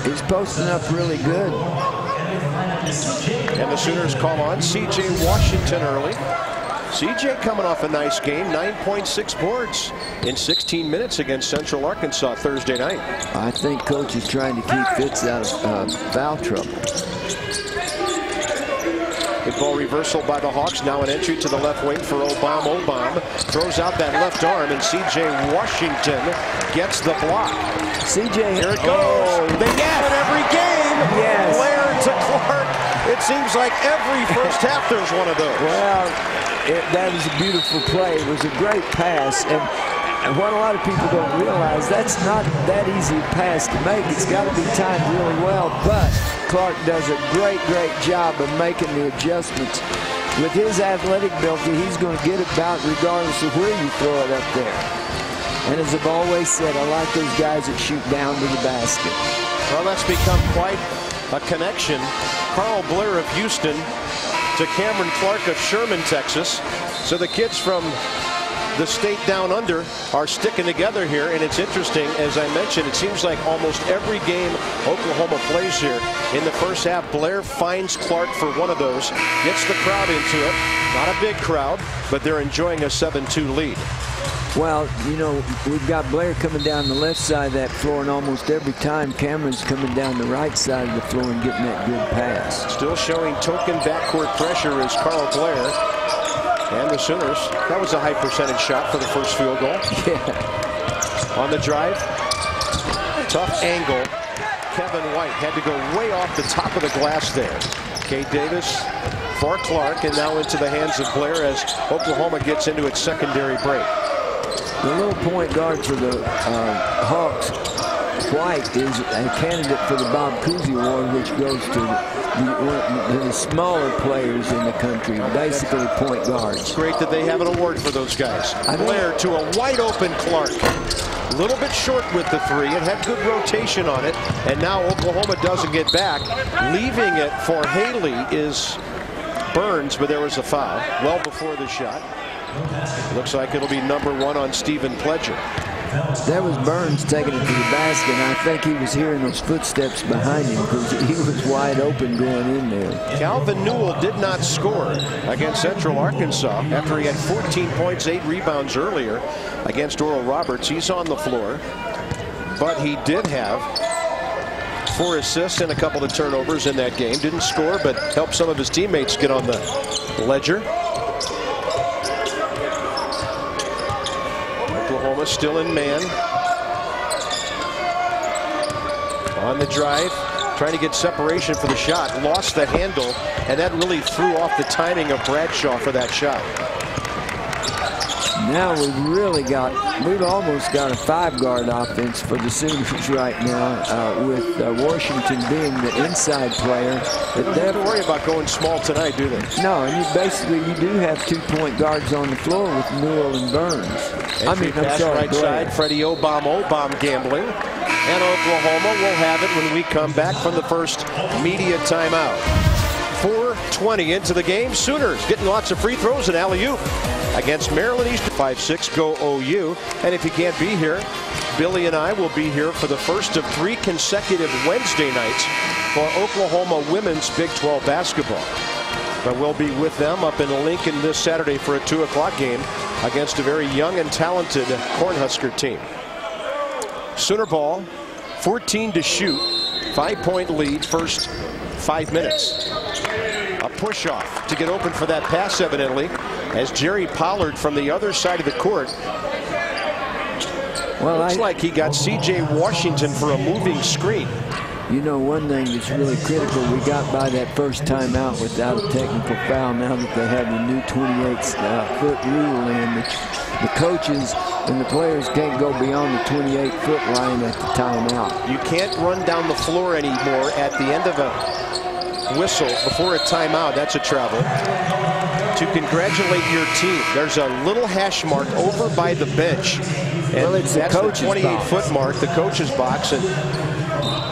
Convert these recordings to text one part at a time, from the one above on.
He's posting up really good. And the Sooners call on C.J. Washington early. C.J. coming off a nice game, 9.6 boards in 16 minutes against Central Arkansas Thursday night. I think coach is trying to keep Fitz out of foul trouble. Good ball reversal by the Hawks. Now an entry to the left wing for Obama. Obama throws out that left arm, and C.J. Washington gets the block. C.J. Here it goes. They get it every game. Yes. Blair to Clark. It seems like every first half there's one of those. Well, that is a beautiful play. It was a great pass. And what a lot of people don't realize, that's not that easy a pass to make. It's got to be timed really well. But Clark does a great job of making the adjustments. With his athletic ability, he's going to get it about regardless of where you throw it up there. And as I've always said, I like those guys that shoot down to the basket. Well, that's become quite a connection. Carl Blair of Houston to Cameron Clark of Sherman, Texas. So the kids from the state down under are sticking together here, and it's interesting, as I mentioned, it seems like almost every game Oklahoma plays here in the first half, Blair finds Clark for one of those, gets the crowd into it. Not a big crowd, but they're enjoying a 7-2 lead. Well, you know, we've got Blair coming down the left side of that floor, and almost every time Cameron's coming down the right side of the floor and getting that good pass. Still showing token backcourt pressure is Carl Blair. And the Sooners, that was a high percentage shot for the first field goal. Yeah. On the drive, tough angle. Kevin White had to go way off the top of the glass there. Cade Davis for Clark, and now into the hands of Blair as Oklahoma gets into its secondary break. The little point guard for the Hawks, White, is a candidate for the Bob Cousy Award, which goes to the smaller players in the country, basically point guards. It's great that they have an award for those guys. Blair to a wide open Clark. A little bit short with the three. It had good rotation on it, and now Oklahoma doesn't get back. Leaving it for Haley is Burns, but there was a foul well before the shot. Looks like it'll be number 1 on Stephen Pledger. That was Burns taking it to the basket, and I think he was hearing those footsteps behind him because he was wide open going in there. Calvin Newell did not score against Central Arkansas after he had 14 points, 8 rebounds earlier against Oral Roberts. He's on the floor, but he did have 4 assists and a couple of turnovers in that game. Didn't score, but helped some of his teammates get on the ledger. Oklahoma still in man. On the drive, trying to get separation for the shot. Lost the handle, and that really threw off the timing of Bradshaw for that shot. Now we've almost got a 5-guard offense for the Sooners right now, with Washington being the inside player. They don't have to worry about going small tonight, do they? No, and you do have 2-point guards on the floor with Newell and Burns. I'm sorry, right side, Freddie Obama gambling. And Oklahoma will have it when we come back from the first media timeout. 4:20 into the game. Sooners getting lots of free throws and alley-oop against Maryland East. 5-6, go OU. And if you can't be here, Billy and I will be here for the first of 3 consecutive Wednesday nights for Oklahoma women's Big 12 basketball. But we'll be with them up in Lincoln this Saturday for a 2 o'clock game against a very young and talented Cornhusker team. Sooner ball, 14 to shoot, 5-point lead, first 5 minutes. A push off to get open for that pass, evidently, as Jerry Pollard from the other side of the court. Well, looks like he got C.J. Washington for a moving screen. You know, one thing that's really critical, we got by that first time out without a technical foul. Now that they have the new 28-foot rule in, the coaches and the players can't go beyond the 28-foot line at the timeout. You can't run down the floor anymore at the end of a whistle before a timeout. That's a travel. To congratulate your team, there's a little hash mark over by the bench. And well, it's that's the 28-foot mark, the coach's box. And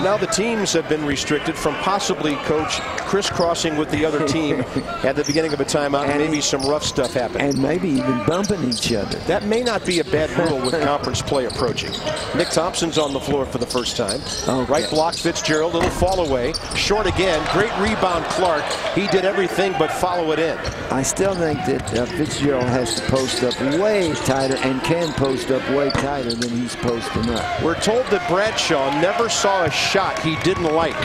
now the teams have been restricted from possibly Coach crisscrossing with the other team at the beginning of a timeout, and maybe some rough stuff happening. And maybe even bumping each other. That may not be a bad rule with conference play approaching. Nick Thompson's on the floor for the first time. Okay. Right block, Fitzgerald, little fall away. Short again, great rebound, Clark. He did everything but follow it in. I still think that Fitzgerald has to post up way tighter and can post up way tighter than he's posting up. We're told that Bradshaw never saw a shot he didn't like.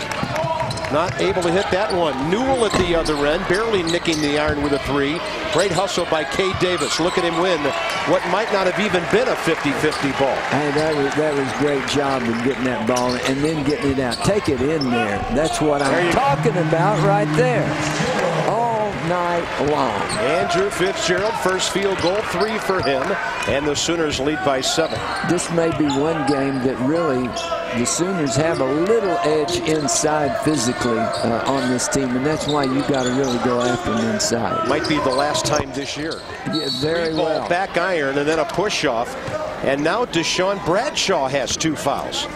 Not able to hit that one. Newell at the other end, barely nicking the iron with a three. Great hustle by Cade Davis. Look at him win what might not have even been a 50-50 ball. Hey, that was great job of getting that ball and then getting it out. Take it in there. That's what I'm talking about right there. All night long. Andrew Fitzgerald, first field goal, 3 for him, and the Sooners lead by 7. This may be one game that really the Sooners have a little edge inside physically on this team, and that's why you got to really go after them inside. Might be the last time this year. Yeah, very well. Back iron and then a push off, and now Deshaun Bradshaw has 2 fouls.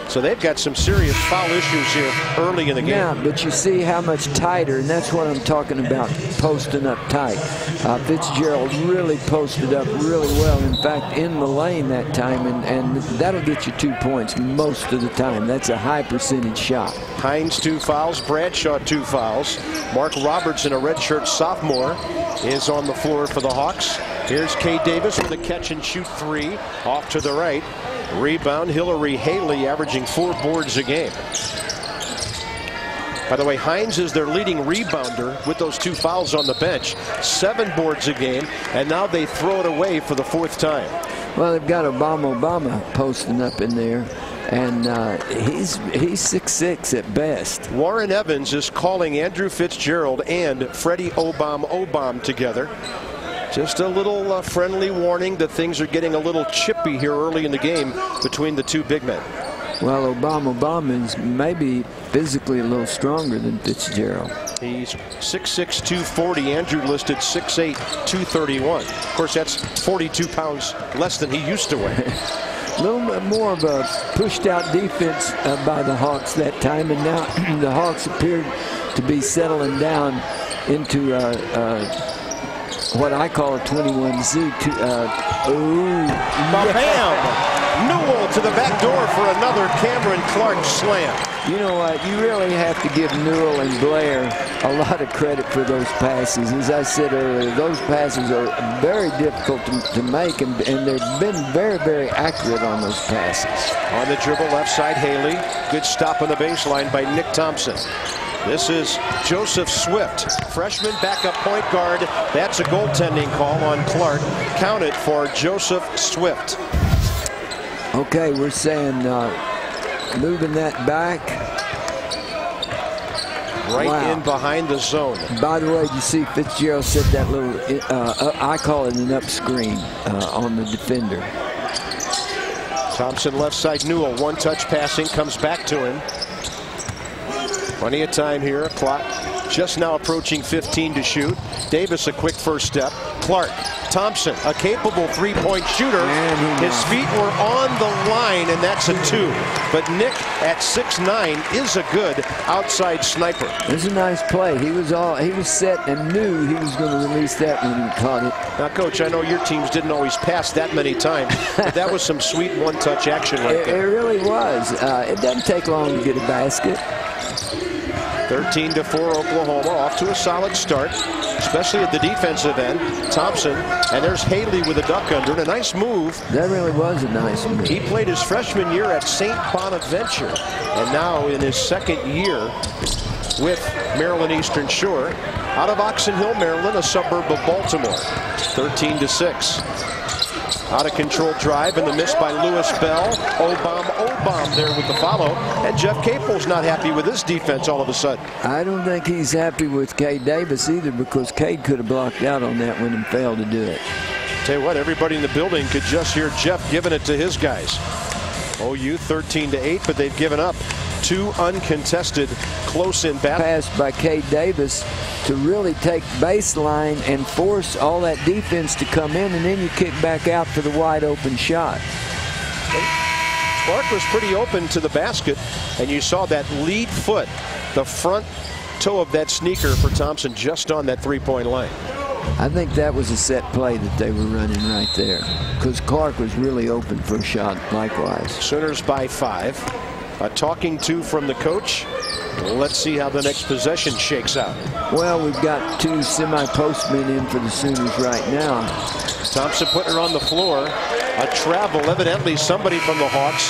So they've got some serious foul issues here early in the game. Yeah, but you see how much tighter, and that's what I'm talking about, posting up tight. Fitzgerald really posted up really well. In fact, in the lane that time, and that'll get you 2 points most of the time. That's a high percentage shot. Hines 2 fouls, Bradshaw 2 fouls. Mark Robertson, a redshirt sophomore, is on the floor for the Hawks. Here's Cade Davis with a catch and shoot 3 off to the right. Rebound, Hillary Haley averaging 4 boards a game. By the way, Hines is their leading rebounder with those 2 fouls on the bench. 7 boards a game, and now they throw it away for the 4th time. Well, they've got Obama posting up in there, and he's 6'6" at best. Warren Evans is calling Andrew Fitzgerald and Freddie Obam together. Just a little friendly warning that things are getting a little chippy here early in the game between the 2 big men. Well, Obama is maybe physically a little stronger than Fitzgerald. He's 6'6", 240. Andrew listed 6'8", 231. Of course, that's 42 pounds less than he used to weigh. A little bit more of a pushed-out defense by the Hawks that time, and now the Hawks appear to be settling down into what I call a 21Z. Bam! Newell to the back door for another Cameron Clark slam. You know what? You really have to give Newell and Blair a lot of credit for those passes. As I said earlier, those passes are very difficult to make, and they've been very, very accurate on those passes. On the dribble, left side, Haley. Good stop on the baseline by Nick Thompson. This is Joseph Swift, freshman backup point guard. That's a goaltending call on Clark. Counted for Joseph Swift. Okay, we're saying moving that back. Right in behind the zone. By the way, you see Fitzgerald set that little, I call it an up screen on the defender. Thompson left side, Newell, one-touch passing, comes back to him. Plenty of time here. Clock just now approaching 15 to shoot. Davis a quick first step. Clark, Thompson, a capable three-point shooter. His feet were on the line, and that's a 2. But Nick at 6'9" is a good outside sniper. It was a nice play. He was set and knew he was going to release that when he caught it. Now, Coach, I know your teams didn't always pass that many times, but that was some sweet one-touch action right there. It really was. It doesn't take long to get a basket. 13-4 Oklahoma, off to a solid start, especially at the defensive end. Thompson, and there's Haley with a duck under, and a nice move. That really was a nice move. He played his freshman year at St. Bonaventure, and now in his second year with Maryland Eastern Shore, out of Oxon Hill, Maryland, a suburb of Baltimore. 13-6. Out of control drive, and the miss by Lewis Bell. Obam there with the follow. And Jeff Capel's not happy with this defense all of a sudden. I don't think he's happy with Cade Davis either, because Cade could have blocked out on that one and failed to do it. Tell you what, everybody in the building could just hear Jeff giving it to his guys. OU 13-8, but they've given up 2 uncontested close-in baskets. Pass by Cade Davis to really take baseline and force all that defense to come in, and then you kick back out for the wide open shot. Clark was pretty open to the basket, and you saw that lead foot, the front toe of that sneaker for Thompson just on that three-point line. I think that was a set play that they were running right there, because Clark was really open for a shot likewise. Sooners by 5. A talking to from the coach. Let's see how the next possession shakes out. Well, we've got 2 semi-postmen in for the Sooners right now. Thompson putting her on the floor. A travel, evidently somebody from the Hawks.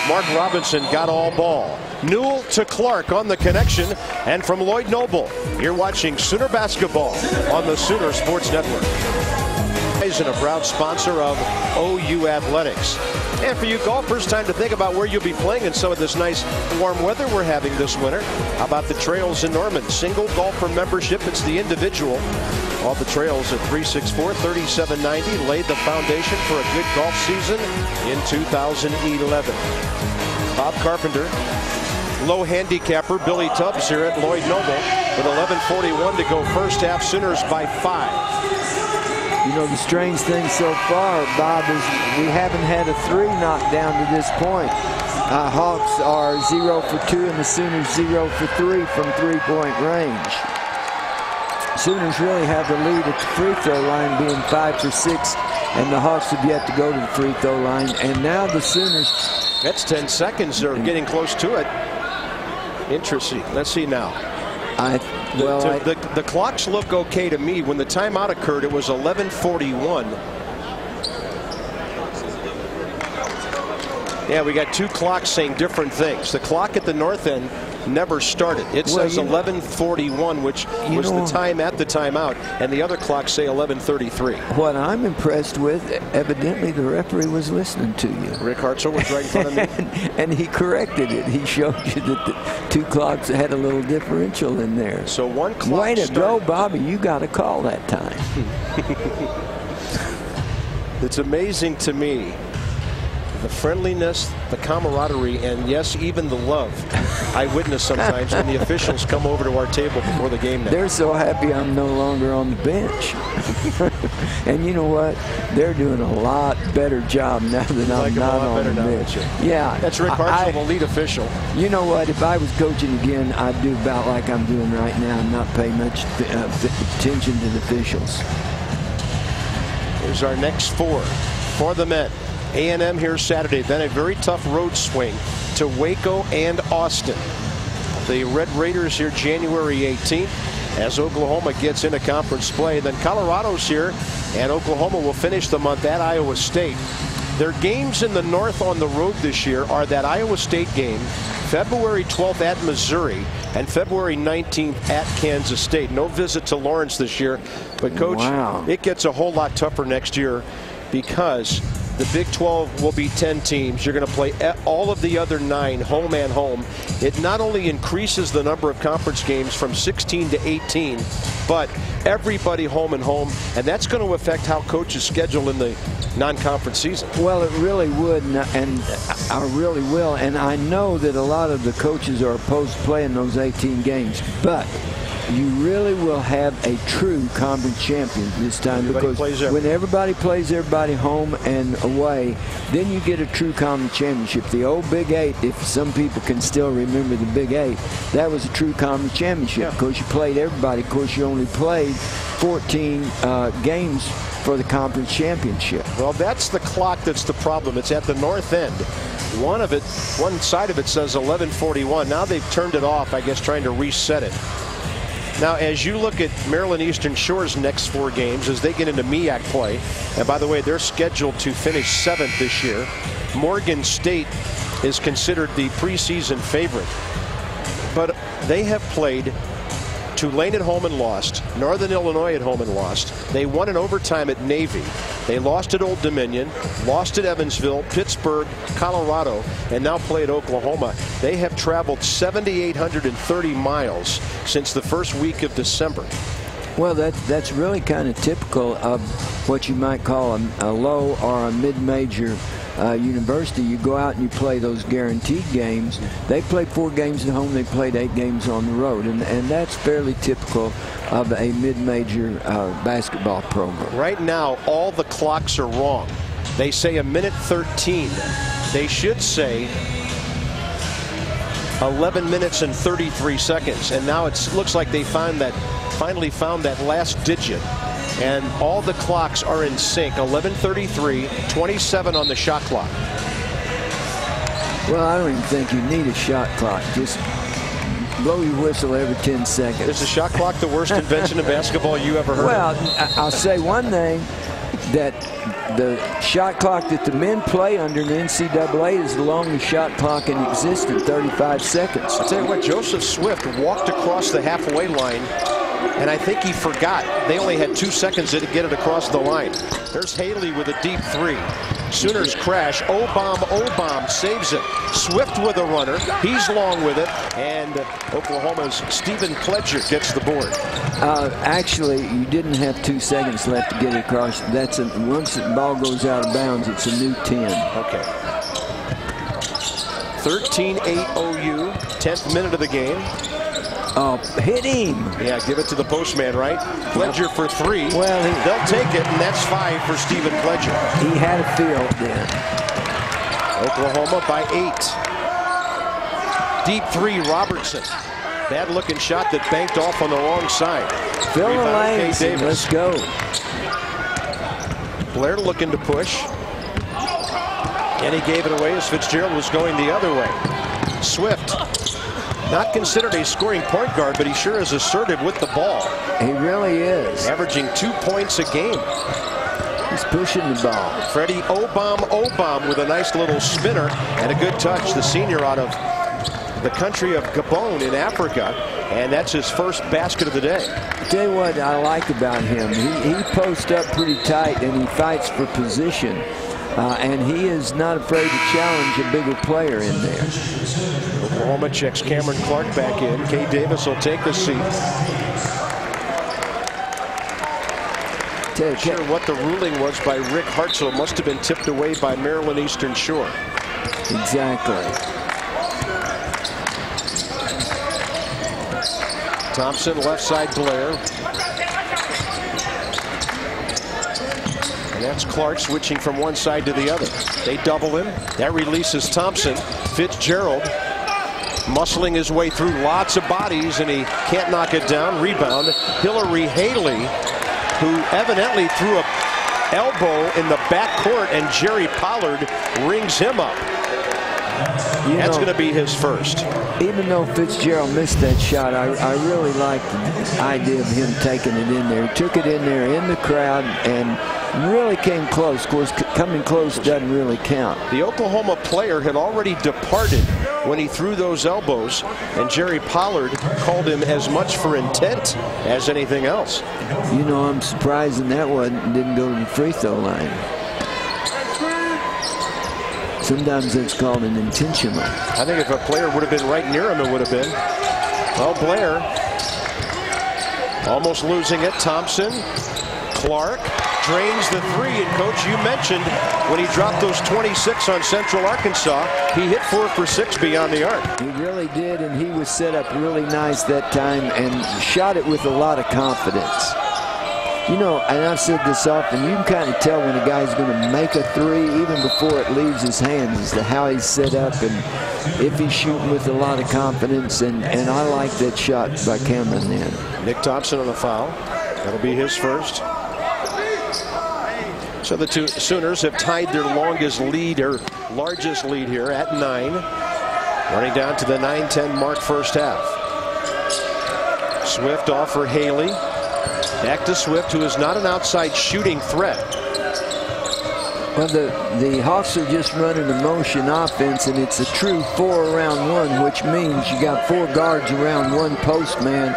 Mark Robinson got all ball. Newell to Clark on the connection, and from Lloyd Noble. You're watching Sooner basketball on the Sooner Sports Network. And a proud sponsor of OU Athletics. And for you golfers, time to think about where you'll be playing in some of this nice warm weather we're having this winter. How about the Trails in Norman? Single golfer membership, it's the individual. All the Trails at 364-3790 laid the foundation for a good golf season in 2011. Bob Carpenter, low handicapper Billy Tubbs here at Lloyd Noble with 11:41 to go first half. Sooners by 5. You know, the strange thing so far, Bob, is we haven't had a 3 knocked down to this point. Hawks are 0 for 2 and the Sooners 0 for 3 from three-point range. Sooners really have the lead at the free throw line, being 5 for 6, and the Hawks have yet to go to the free throw line. And now the Sooners. That's 10 seconds. They're getting close to it. Interesting. Let's see now. The clocks look okay to me. When the timeout occurred, it was 11:41. Yeah, we got 2 clocks saying different things. The clock at the north end never started. It says 11:41, which was the time at the timeout, and the other clocks say 11:33. What I'm impressed with, evidently the referee was listening to you. Rick Hartzell was right in front of me. and he corrected it. He showed you that the 2 clocks had a little differential in there. So 1 clock Way to go, Bobby. You got a call that time. It's amazing to me. The friendliness, the camaraderie, and yes, even the love I witness sometimes when the officials come over to our table before the game now. They're so happy I'm no longer on the bench. And you know what? They're doing a lot better job now than I'm not on the bench. Yeah. That's Rick Hartzell, the lead official. You know what? If I was coaching again, I'd do about like I'm doing right now and not pay much attention to the officials. Here's our next 4 for the men. A&M here Saturday, then a very tough road swing to Waco and Austin. The Red Raiders here January 18th as Oklahoma gets into conference play. Then Colorado's here, and Oklahoma will finish the month at Iowa State. Their games in the north on the road this year are that Iowa State game, February 12th at Missouri, and February 19th at Kansas State. No visit to Lawrence this year, but Coach, it gets a whole lot tougher next year because the Big 12 will be 10 teams. You're going to play all of the other 9 home and home. It not only increases the number of conference games from 16 to 18, but everybody home and home, and that's going to affect how coaches schedule in the non-conference season. Well, it really would, and I really will. And I know that a lot of the coaches are opposed to playing those 18 games, but you really will have a true conference champion this time, because when everybody plays everybody home and away, then you get a true conference championship. The old Big 8, if some people can still remember the Big 8, that was a true conference championship because you played everybody. Of course, you only played 14 games for the conference championship. Well, that's the clock that's the problem. It's at the north end. One side of it says 11:41. Now they've turned it off, I guess, trying to reset it. Now, as you look at Maryland Eastern Shore's next 4 games, as they get into MEAC play, and by the way, they're scheduled to finish 7th this year. Morgan State is considered the preseason favorite, but they have played Tulane at home and lost. Northern Illinois at home and lost. They won in overtime at Navy. They lost at Old Dominion, lost at Evansville, Pittsburgh, Colorado, and now play at Oklahoma. They have traveled 7,830 miles since the first week of December. Well, that's really kind of typical of what you might call a low or a mid-major university. You go out and you play those guaranteed games. They played 4 games at home. They played 8 games on the road, and that's fairly typical of a mid-major basketball program. Right now, all the clocks are wrong. They say a minute 13. They should say 11 minutes and 33 seconds. And now it looks like they finally found that last digit. And all the clocks are in sync. 11:33, 27 on the shot clock. Well, I don't even think you need a shot clock. Just blow your whistle every 10 seconds. Is the shot clock the worst invention in basketball you ever heard well, of? Well, I'll say one thing, that the shot clock that the men play under in the NCAA is the longest shot clock in existence, 35 seconds. I'll tell you what, Joseph Swift walked across the halfway line, and I think he forgot. They only had 2 seconds to get it across the line. There's Haley with a deep three. Sooners crash. Obam saves it. Swift with a runner. He's long with it. And Oklahoma's Stephen Pledger gets the board. Actually, you didn't have 2 seconds left to get it across. Once the ball goes out of bounds, it's a new 10. Okay. 13-8 OU. 10th minute of the game. Hit him. Yeah, give it to the postman, right? Pledger for 3. Well, they'll take it, and that's 5 for Stephen Pledger. He had a field then. Oklahoma by 8. Deep 3, Robertson. Bad looking shot that banked off on the wrong side. Fill the lanes. Let's go. Blair looking to push. And he gave it away as Fitzgerald was going the other way. Swift. Not considered a scoring point guard, but he sure is assertive with the ball. He really is. Averaging 2 points a game. He's pushing the ball. Freddie Obam with a nice little spinner and a good touch. The senior out of the country of Gabon in Africa. And that's his first basket of the day. I'll tell you what I like about him. He posts up pretty tight and he fights for position. And he is not afraid to challenge a bigger player in there. Oklahoma checks Cameron Clark back in. Kay Davis will take the seat. Not sure what the ruling was by Rick Hartzell. Must have been tipped away by Maryland Eastern Shore. Exactly. Thompson, left side Blair. And that's Clark switching from one side to the other. They double him. That releases Thompson. Fitzgerald muscling his way through lots of bodies, and he can't knock it down. Rebound. Hillary Haley, who evidently threw an elbow in the backcourt, and Jerry Pollard rings him up. That's going to be his first. Even though Fitzgerald missed that shot, I really like the idea of him taking it in there. He took it in there in the crowd and really came close. Of course, coming close doesn't really count. The Oklahoma player had already departed when he threw those elbows, and Jerry Pollard called him as much for intent as anything else. You know, I'm surprised that didn't go to the free throw line. Sometimes it's called an intentional. I think if a player would have been right near him, it would have been. Well, Blair almost losing it. Thompson, Clark drains the 3. And Coach, you mentioned when he dropped those 26 on Central Arkansas, he hit 4 for 6 beyond the arc. He really did, and he was set up really nice that time and shot it with a lot of confidence. You know, and I've said this often, you can kind of tell when a guy's going to make a 3 even before it leaves his hands as to how he's set up and if he's shooting with a lot of confidence, and I like that shot by Cameron then. Nick Thompson on the foul. That'll be his first. So the two Sooners have tied their longest lead, or largest lead here at 9. Running down to the 9-10 mark first half. Swift off for Haley. Back to Swift, who is not an outside shooting threat. Well, the Hawks are just running a motion offense, and it's a true 4-around-1, which means you got 4 guards around 1 post man,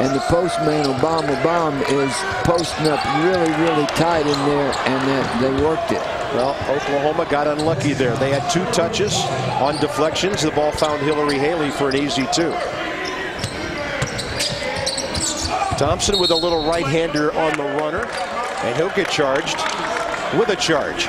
and the post man, Obama is posting up really, really tight in there, and they worked it. Well, Oklahoma got unlucky there. They had 2 touches on deflections. The ball found Hillary Haley for an easy 2. Thompson with a little right-hander on the runner, and he'll get charged with a charge.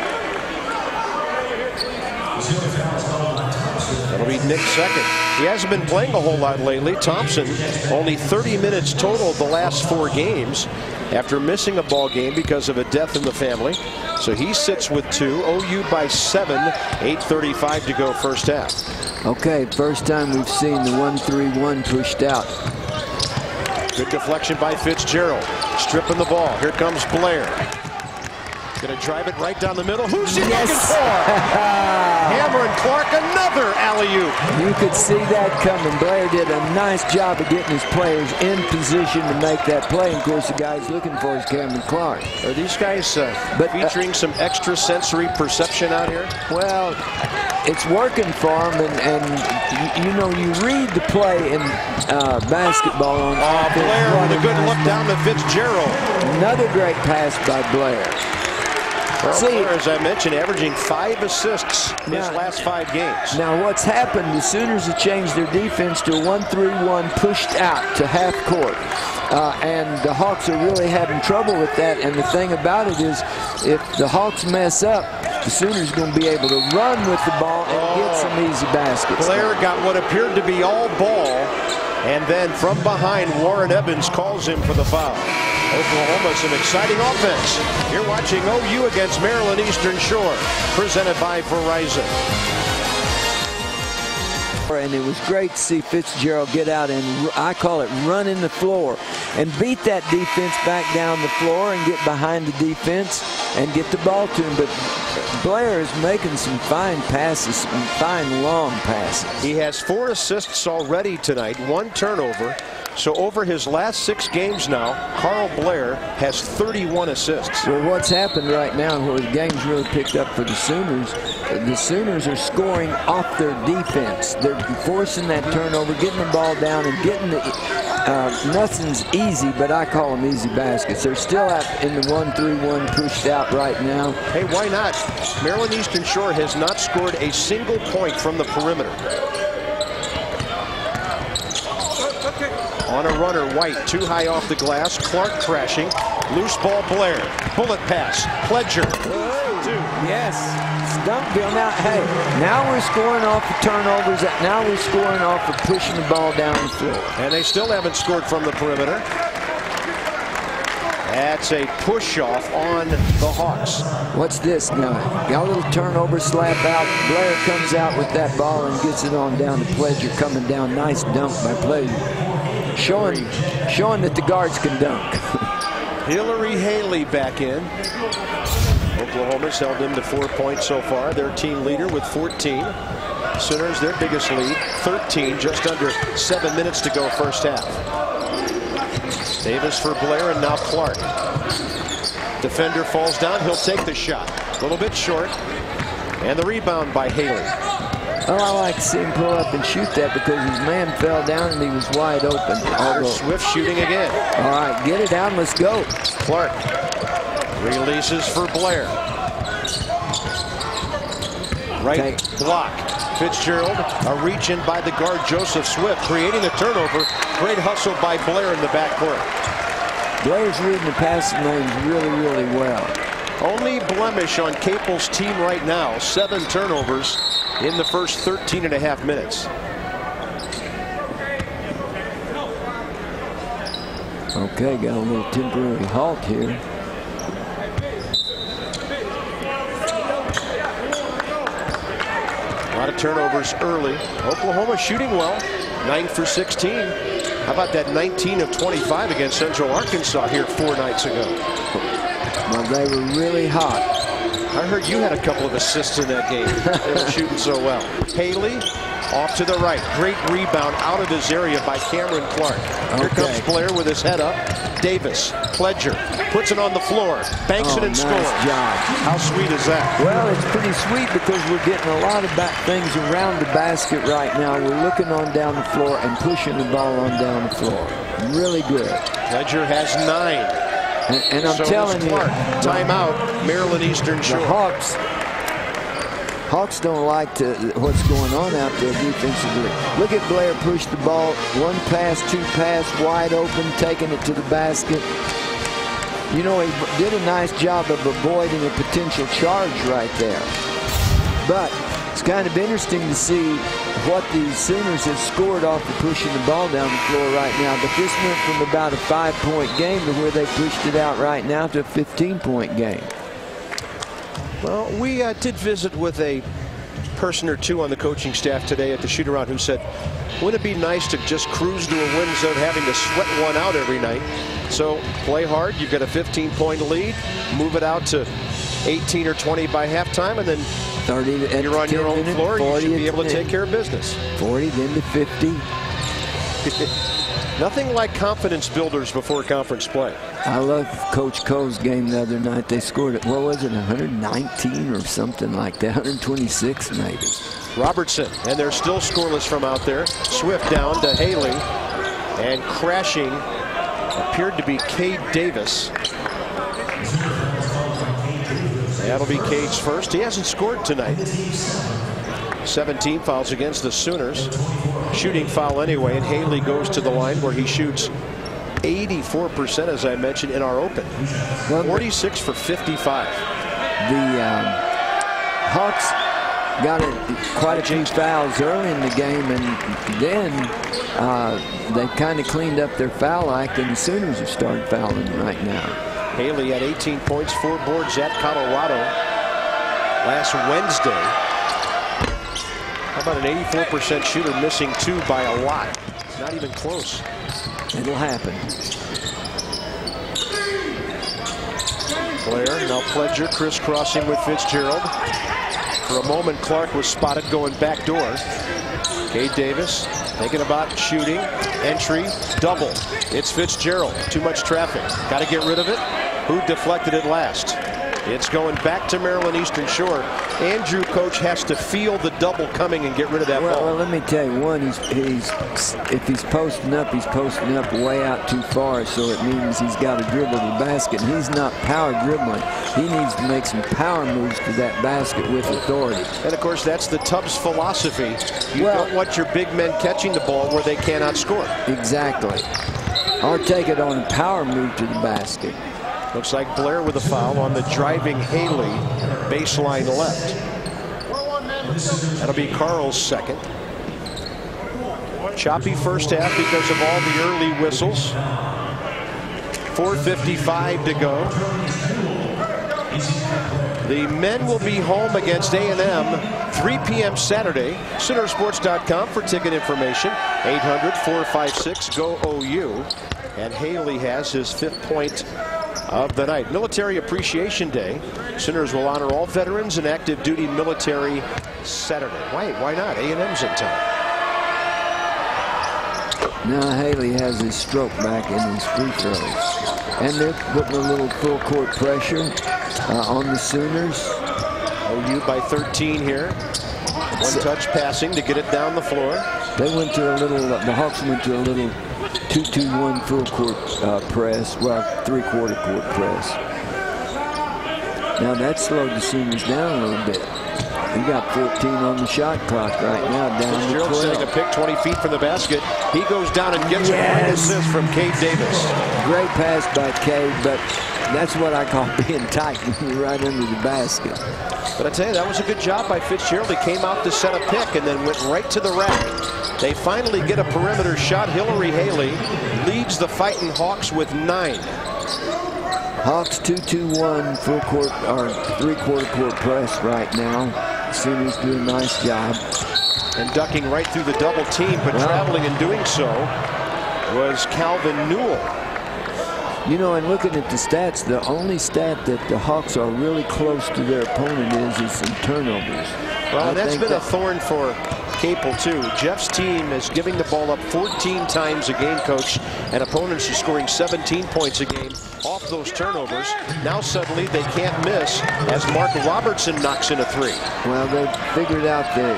That'll be Nick's second. He hasn't been playing a whole lot lately. Thompson, only 30 minutes total the last 4 games. after missing a ball game because of a death in the family. So he sits with 2. OU by 7. 8:35 to go first half. Okay, first time we've seen the 1-3-1 pushed out. Good deflection by Fitzgerald. Stripping the ball. Here comes Blair. Going to drive it right down the middle. Who's he looking for? Cameron Clark, another alley-oop. You could see that coming. Blair did a nice job of getting his players in position to make that play. Of course, the guy he's looking for is Cameron Clark. Are these guys featuring some extrasensory perception out here? Well, it's working for them, and you know, you read the play in basketball on offense. Blair with a good look down to Fitzgerald. Another great pass by Blair. Blair, as I mentioned, averaging 5 assists in his last 5 games. Now, what's happened, the Sooners have changed their defense to a 1-3-1 pushed out to half court. And the Hawks are really having trouble with that. And the thing about it is, if the Hawks mess up, the Sooners are going to be able to run with the ball and get some easy baskets. Blair got what appeared to be all ball. And then from behind, Warren Evans calls him for the foul. Oklahoma, some exciting offense. You're watching OU against Maryland Eastern Shore, presented by Verizon. And it was great to see Fitzgerald get out and, I call it, run in the floor and beat that defense back down the floor and get behind the defense and get the ball to him. But Blair is making some fine passes, some fine long passes. He has 4 assists already tonight, 1 turnover. So over his last 6 games now, Carl Blair has 31 assists. Well, what's happened right now, where the game's really picked up for the Sooners are scoring off their defense. They're forcing that turnover, getting the ball down, and getting the nothing's easy, but I call them easy baskets. They're still out in the 1-3-1 pushed out right now. Hey, why not? Maryland Eastern Shore has not scored a single point from the perimeter. On a runner, White, too high off the glass. Clark crashing. Loose ball, Blair. Bullet pass. Pledger. Yes. Stumpville. Now, hey, now we're scoring off the turnovers. Now we're scoring off of pushing the ball down the floor. And they still haven't scored from the perimeter. That's a push-off on the Hawks. What's this now? Got a little turnover, slap out. Blair comes out with that ball and gets it on down to Pledger, coming down. Nice dunk by Pledger. Showing that the guards can dunk. Hillary Haley back in. Oklahoma's held them to 4 points so far. Their team leader with 14. Sooners, their biggest lead, 13, just under 7 minutes to go first half. Davis for Blair, and now Clark. Defender falls down. He'll take the shot. A little bit short. And the rebound by Haley. Well, I like to see him pull up and shoot that because his man fell down and he was wide open. Swift shooting again. All right, get it down. Let's go. Clark releases for Blair. Right block. Fitzgerald, a reach in by the guard Joseph Swift, creating a turnover. Great hustle by Blair in the backcourt. Blair's reading the passing lanes really, really well. Only blemish on Capel's team right now, 7 turnovers in the first 13.5 minutes. Okay, got a little temporary halt here. A lot of turnovers early. Oklahoma shooting well, 9 for 16. How about that 19 of 25 against Central Arkansas here 4 nights ago? Well, they were really hot. I heard you had a couple of assists in that game. They were shooting so well. Haley off to the right. Great rebound out of his area by Cameron Clark. Here comes Blair with his head up. Davis, Pledger, puts it on the floor, banks it and scores. Nice job. How sweet is that? Well, it's pretty sweet because we're getting a lot of things around the basket right now. We're looking on down the floor and pushing the ball on down the floor. Really good. Pledger has 9. And I'm telling you, timeout, Maryland Eastern Shore. The Hawks don't like what's going on out there defensively. Look at Blair push the ball, 1 pass, 2 pass, wide open, taking it to the basket. You know, he did a nice job of avoiding a potential charge right there. But it's kind of interesting to see what the Sooners have scored off of pushing the ball down the floor right now. But this went from about a 5-point game to where they pushed it out right now to a 15-point game. Well, we did visit with a person or two on the coaching staff today at the shoot-around who said, wouldn't it be nice to just cruise to a win instead of having to sweat one out every night? So play hard. You've got a 15-point lead. Move it out to 18 or 20 by halftime, and then 30 and you're on your own floor. You should be able to take care of business. 40, then to 50. Nothing like confidence builders before conference play. I love Coach Coe's game the other night. They scored it, what was it, 119 or something like that, 126 maybe. Robertson, and they're still scoreless from out there. Swift down to Haley, and crashing appeared to be Cade Davis. That'll be Cade's first. He hasn't scored tonight. 17 fouls against the Sooners. Shooting foul anyway, and Haley goes to the line where he shoots 84%, as I mentioned, in our open. 46 for 55. The Hawks got quite a few fouls early in the game, and then they kind of cleaned up their foul act, and the Sooners have started fouling right now. Haley had 18 points, 4 boards at Colorado last Wednesday. How about an 84% shooter missing 2 by a lot? Not even close. It'll happen. Blair, now Pledger crisscrossing with Fitzgerald. For a moment, Clark was spotted going back door. Cade Davis thinking about shooting. Entry, double. It's Fitzgerald. Too much traffic. Got to get rid of it. Who deflected it last? It's going back to Maryland Eastern Shore. Andrew, coach, has to feel the double coming and get rid of that ball. Well, let me tell you, one, if he's posting up way out too far, so it means he's got to dribble the basket. And he's not power dribbling. He needs to make some power moves to that basket with authority. And, of course, that's the Tubbs philosophy. You don't want your big men catching the ball where they cannot score. Exactly. Or take it on a power move to the basket. Looks like Blair with a foul on the driving Haley, baseline left. That'll be Carl's second. Choppy first half because of all the early whistles. 4:55 to go. The men will be home against A&M 3 p.m. Saturday. Soonersports.com for ticket information. 800-456-GO-OU. And Haley has his 5th point of the night. Military Appreciation Day. Sooners will honor all veterans and active duty military Saturday. Why not? A&M's in town. Now Haley has his stroke back in his free throws. And they're putting a little full court pressure on the Sooners. OU by 13 here. One touch passing to get it down the floor. They went to a little, the Hawks went to a little 2-2-1 full court press, well, 3/4 court press. Now that slowed the Sooners down a little bit. We got 14 on the shot clock right now, down to 12. Setting a pick 20 feet from the basket. He goes down and gets a great assist from Cade Davis. Great pass by Cade, but that's what I call being tight when you're right under the basket. But I tell you, that was a good job by Fitzgerald. He came out to set a pick and then went right to the rack. They finally get a perimeter shot. Hillary Haley leads the Fighting Hawks with 9. Hawks 2-2-1 full court or 3/4 court press right now. Sooners do a nice job. And ducking right through the double team, but traveling in doing so was Calvin Newell. You know, and looking at the stats, the only stat that the Hawks are really close to their opponent is some turnovers. Well, that's been a thorn for Capel, too. Jeff's team is giving the ball up 14 times a game, coach, and opponents are scoring 17 points a game off those turnovers. Now suddenly they can't miss as Mark Robertson knocks in a 3. Well, they figured out the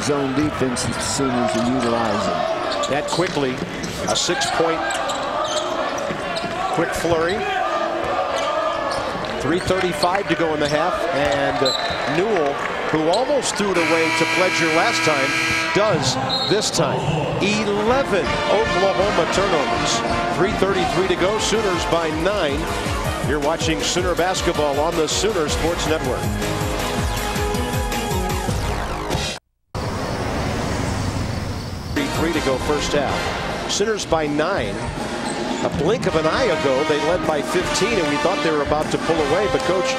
zone defense that the Sooners are utilizing. That quickly, a 6-point quick flurry. 3:35 to go in the half, and Newell, who almost threw it away to Pledger last time, does this time. 11 Oklahoma turnovers. 3:33 to go. Sooners by 9. You're watching Sooner basketball on the Sooner Sports Network. 1:03 to go first half. Sooners by 9. A blink of an eye ago, they led by 15, and we thought they were about to pull away. But, Coach,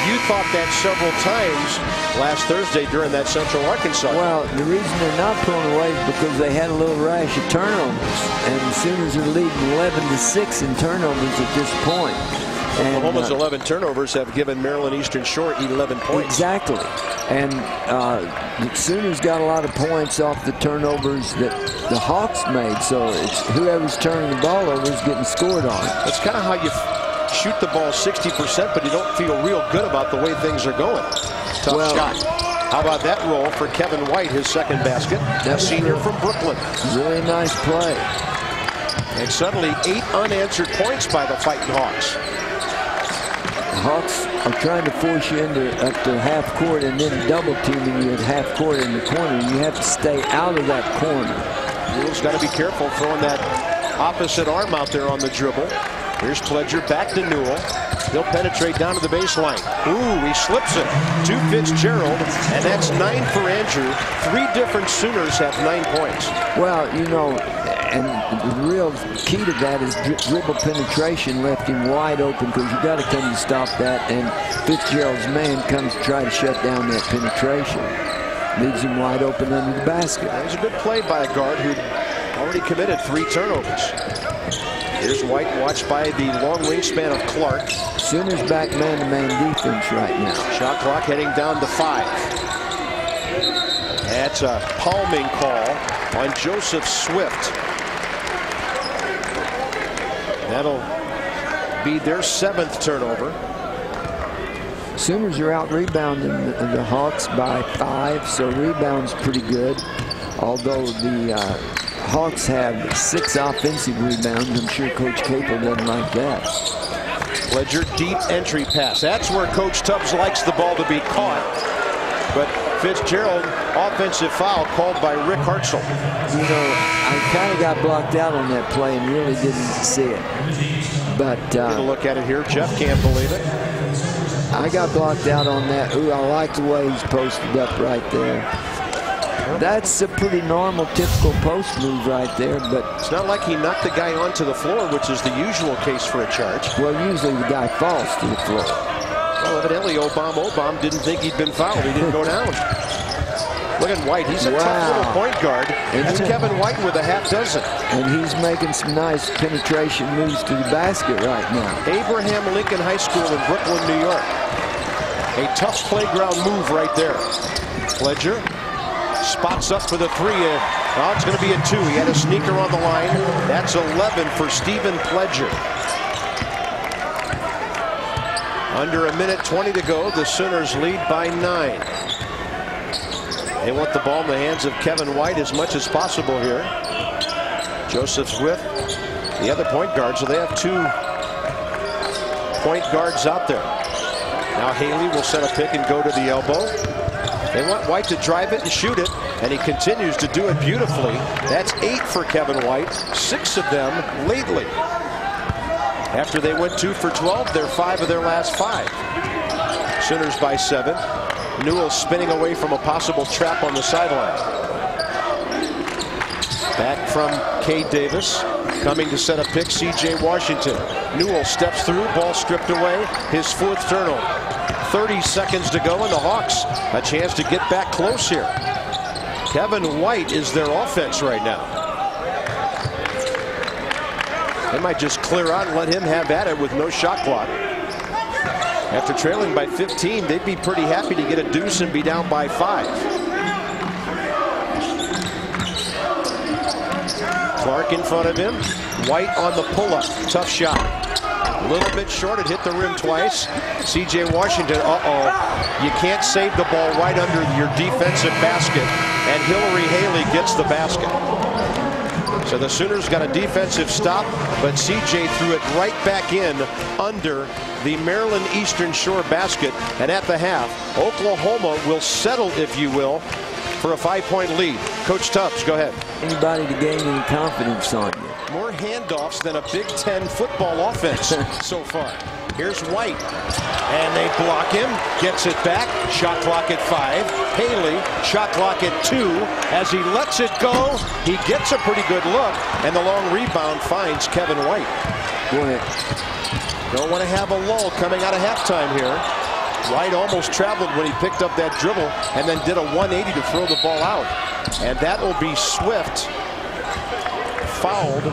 you thought that several times last Thursday during that Central Arkansas game. Well, the reason they're not pulling away is because they had a little rash of turnovers. And the Sooners are leading 11-6 in turnovers at this point. And Oklahoma's 11 turnovers have given Maryland Eastern Shore 11 points. Exactly. And the Sooners got a lot of points off the turnovers that the Hawks made. So it's whoever's turning the ball over is getting scored on. That's kind of how you shoot the ball 60%, but you don't feel real good about the way things are going. Tough shot. How about that roll for Kevin White, his second basket? A senior from Brooklyn. Really nice play. And suddenly 8 unanswered points by the Fighting Hawks. The Hawks are trying to force you up to half court and then double teaming you at half court in the corner. You have to stay out of that corner. Newell's got to be careful throwing that opposite arm out there on the dribble. Here's Pledger back to Newell. He'll penetrate down to the baseline. Ooh, he slips it to Fitzgerald, and that's 9 for Andrew. 3 different Sooners have 9 points. Well, you know, and the real key to that is dribble penetration left him wide open, because you got to come to stop that, and Fitzgerald's man comes to try to shut down that penetration. Leaves him wide open under the basket. That was a good play by a guard who'd already committed 3 turnovers. Here's White, watched by the long wingspan of Clark. Sooners back man-to-man defense right now. Shot clock heading down to 5. That's a palming call on Joseph Swift. That'll be their 7th turnover. Sooners are out rebounding the Hawks by 5, so rebounds pretty good. Although the Hawks have 6 offensive rebounds, I'm sure Coach Capel doesn't like that. Pledger, deep entry pass. That's where Coach Tubbs likes the ball to be caught. But Fitzgerald, offensive foul called by Rick Hartzell. You know, I kind of got blocked out on that play and really didn't see it. But get a look at it here. Jeff can't believe it. I got blocked out on that. Ooh, I like the way he's posted up right there. That's a pretty normal, typical post move right there, but it's not like he knocked the guy onto the floor, which is the usual case for a charge. Well, usually the guy falls to the floor. Well, evidently Obama didn't think he'd been fouled. He didn't go down. Look at White. He's a tough little point guard. That's Kevin White with a half dozen. And he's making some nice penetration moves to the basket right now. Abraham Lincoln High School in Brooklyn, New York. A tough playground move right there. Pledger spots up for the 3. Oh, it's going to be a 2. He had a sneaker on the line. That's 11 for Stephen Pledger. Under 1:20 to go. The Sooners lead by 9. They want the ball in the hands of Kevin White as much as possible here. Joseph Swift, the other point guard, so they have 2 point guards out there. Now Haley will set a pick and go to the elbow. They want White to drive it and shoot it, and he continues to do it beautifully. That's 8 for Kevin White, 6 of them lately. After they went 2 for 12, they're 5 of their last 5. Sooners by 7. Newell spinning away from a possible trap on the sideline. Back from Cade Davis, coming to set a pick, C.J. Washington. Newell steps through, ball stripped away, his 4th turnover. 30 seconds to go, and the Hawks a chance to get back close here. Kevin White is their offense right now. They might just clear out and let him have at it with no shot clock. After trailing by 15, they'd be pretty happy to get a deuce and be down by 5. Clark in front of him. White on the pull-up. Tough shot. A little bit short. It hit the rim twice. C.J. Washington, you can't save the ball right under your defensive basket, and Hillary Haley gets the basket. So the Sooners got a defensive stop, but C.J. threw it right back in under the Maryland Eastern Shore basket. And at the half, Oklahoma will settle, if you will, for a 5-point lead. Coach Tubbs, go ahead. Anybody to gain any confidence on you. More handoffs than a Big Ten football offense so far. Here's White. And they block him. Gets it back. Shot clock at 5. Haley, shot clock at 2. As he lets it go, he gets a pretty good look. And the long rebound finds Kevin White. Go ahead. Don't want to have a lull coming out of halftime here. White almost traveled when he picked up that dribble and then did a 180 to throw the ball out. And that will be Swift fouled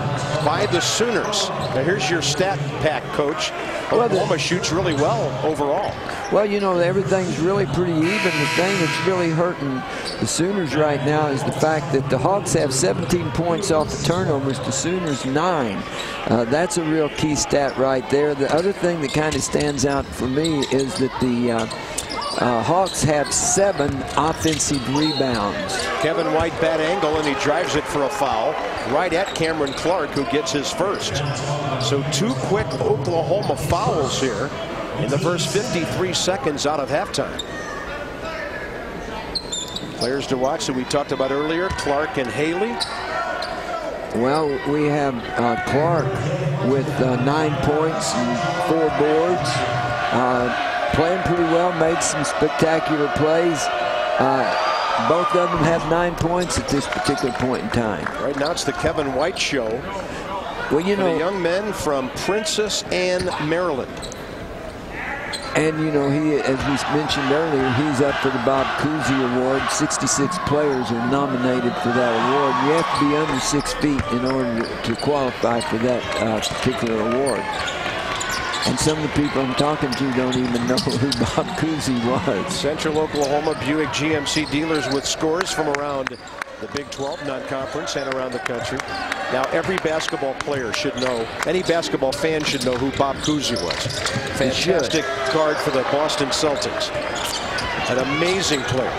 by the Sooners. Now here's your stat pack, Coach. Oklahoma shoots really well overall. Well, you know, everything's really pretty even. The thing that's really hurting the Sooners right now is the fact that the Hawks have 17 points off the turnovers, the Sooners 9. That's a real key stat right there. The other thing that kind of stands out for me is that the Hawks have 7 offensive rebounds. Kevin White bad angle, and he drives it for a foul right at Cameron Clark, who gets his first. So 2 quick Oklahoma fouls here in the first 53 seconds out of halftime. Players to watch that we talked about earlier, Clark and Haley. Well, we have Clark with 9 points and 4 boards. Playing pretty well, made some spectacular plays. Both of them have 9 points at this particular point in time. Right now it's the Kevin White show. Well, you know, the young men from Princess Anne, Maryland. And, you know, he, as we mentioned earlier, he's up for the Bob Cousy Award. 66 players are nominated for that award. You have to be under 6 feet in order to qualify for that particular award. And some of the people I'm talking to don't even know who Bob Cousy was. Central Oklahoma Buick GMC dealers with scores from around the Big 12 non-conference and around the country. Now every basketball player should know, any basketball fan should know who Bob Cousy was. Fantastic guard for the Boston Celtics. An amazing player.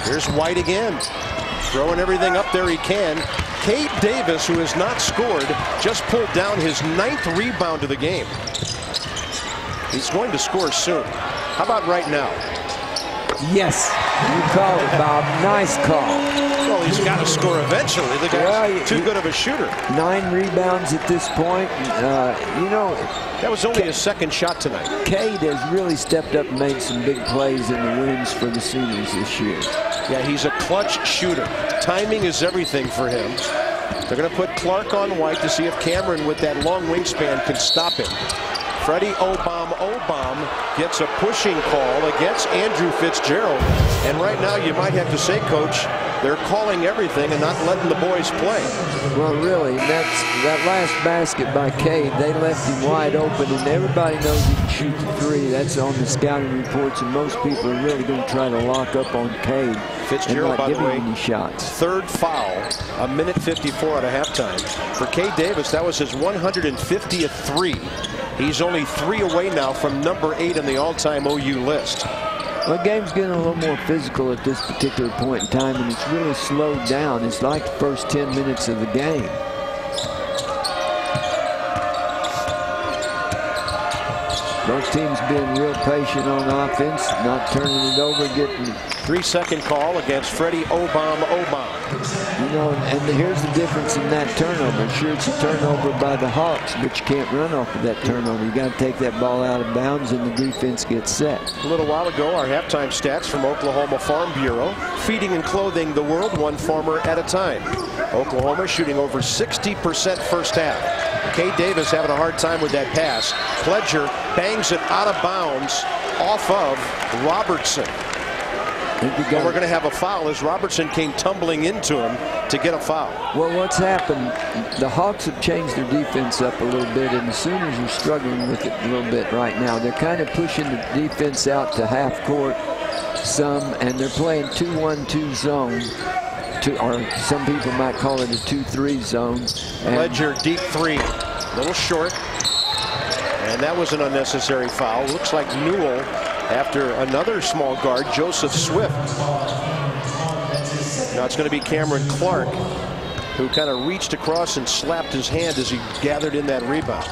Here's White again, throwing everything up there he can. Cade Davis, who has not scored, just pulled down his 9th rebound of the game. He's going to score soon. How about right now? Yes, you called it, Bob. Nice call. Well, he's got to score eventually. The guy's too good of a shooter. 9 rebounds at this point. You know, that was only his 2nd shot tonight. Cade has really stepped up and made some big plays in the wins for the Sooners this year. Yeah, he's a clutch shooter. Timing is everything for him. They're going to put Clark on White to see if Cameron, with that long wingspan, can stop him. Freddie Obam gets a pushing call against Andrew Fitzgerald. And right now you might have to say, Coach, they're calling everything and not letting the boys play. Well, really, that last basket by Cade, they left him wide open, and everybody knows he can shoot the 3. That's on the scouting reports, and most people are really going to try to lock up on Cade. Fitzgerald, by the way, any shots. 3rd foul, 1:54 out of halftime. For Cade Davis, that was his 150th 3. He's only 3 away now from number 8 on the all-time OU list. Well, the game's getting a little more physical at this particular point in time, and it's really slowed down. It's like the first 10 minutes of the game. Both teams being real patient on offense, not turning it over, getting 3-second call against Freddie Obam. You know, and here's the difference in that turnover. Sure, it's a turnover by the Hawks, but you can't run off of that turnover. You got to take that ball out of bounds, and the defense gets set. A little while ago, our halftime stats from Oklahoma Farm Bureau: feeding and clothing the world one farmer at a time. Oklahoma shooting over 60% first half. Cade Davis having a hard time with that pass. Pledger bangs it out of bounds off of Robertson. And we're going to have a foul as Robertson came tumbling into him to get a foul. Well, what's happened, the Hawks have changed their defense up a little bit, and the Sooners are struggling with it a little bit right now. They're kind of pushing the defense out to half court some, and they're playing 2-1-2 zone. Or some people might call it a 2-3 zone. Pledger deep 3, a little short. And that was an unnecessary foul. Looks like Newell after another small guard, Joseph Swift. Now it's going to be Cameron Clark who kind of reached across and slapped his hand as he gathered in that rebound.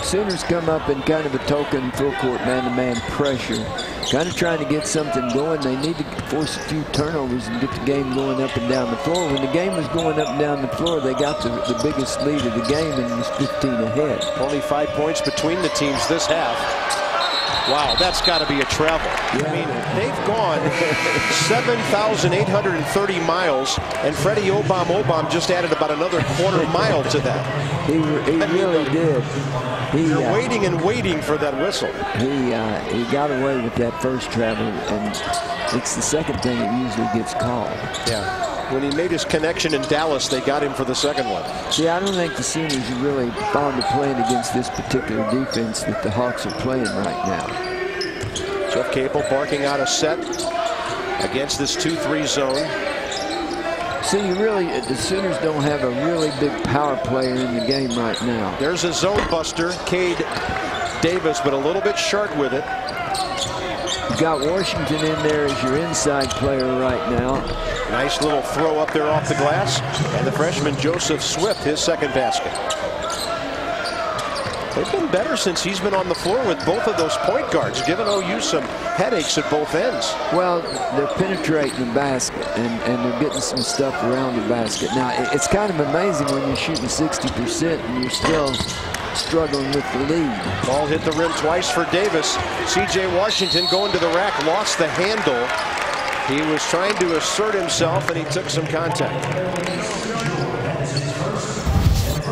Sooners come up in kind of a token full court man-to-man pressure, kind of trying to get something going. They need to force a few turnovers and get the game going up and down the floor. When the game was going up and down the floor, they got the biggest lead of the game and was 15 ahead. Only 5 points between the teams this half. Wow, that's got to be a travel. Yeah. I mean, they've gone 7,830 miles, and Freddie Obam just added about another quarter mile to that. He really did. You're waiting and waiting for that whistle. He got away with that first travel, and it's the second thing that usually gets called. Yeah. When he made his connection in Dallas, they got him for the second one. See, I don't think the Sooners are really fond of playing against this particular defense that the Hawks are playing right now. Jeff Capel barking out a set against this 2-3 zone. See, the Sooners don't have a really big power player in the game right now. There's a zone buster, Cade Davis, but a little bit short with it. You've got Washington in there as your inside player right now. Nice little throw up there off the glass. And the freshman Joseph Swift, his second basket. They've been better since he's been on the floor with both of those point guards, giving OU some headaches at both ends. Well, they're penetrating the basket, and they're getting some stuff around the basket. Now, it's kind of amazing when you're shooting 60% and you're still struggling with the lead. Ball hit the rim twice for Davis. C.J. Washington going to the rack, lost the handle. He was trying to assert himself, and he took some contact.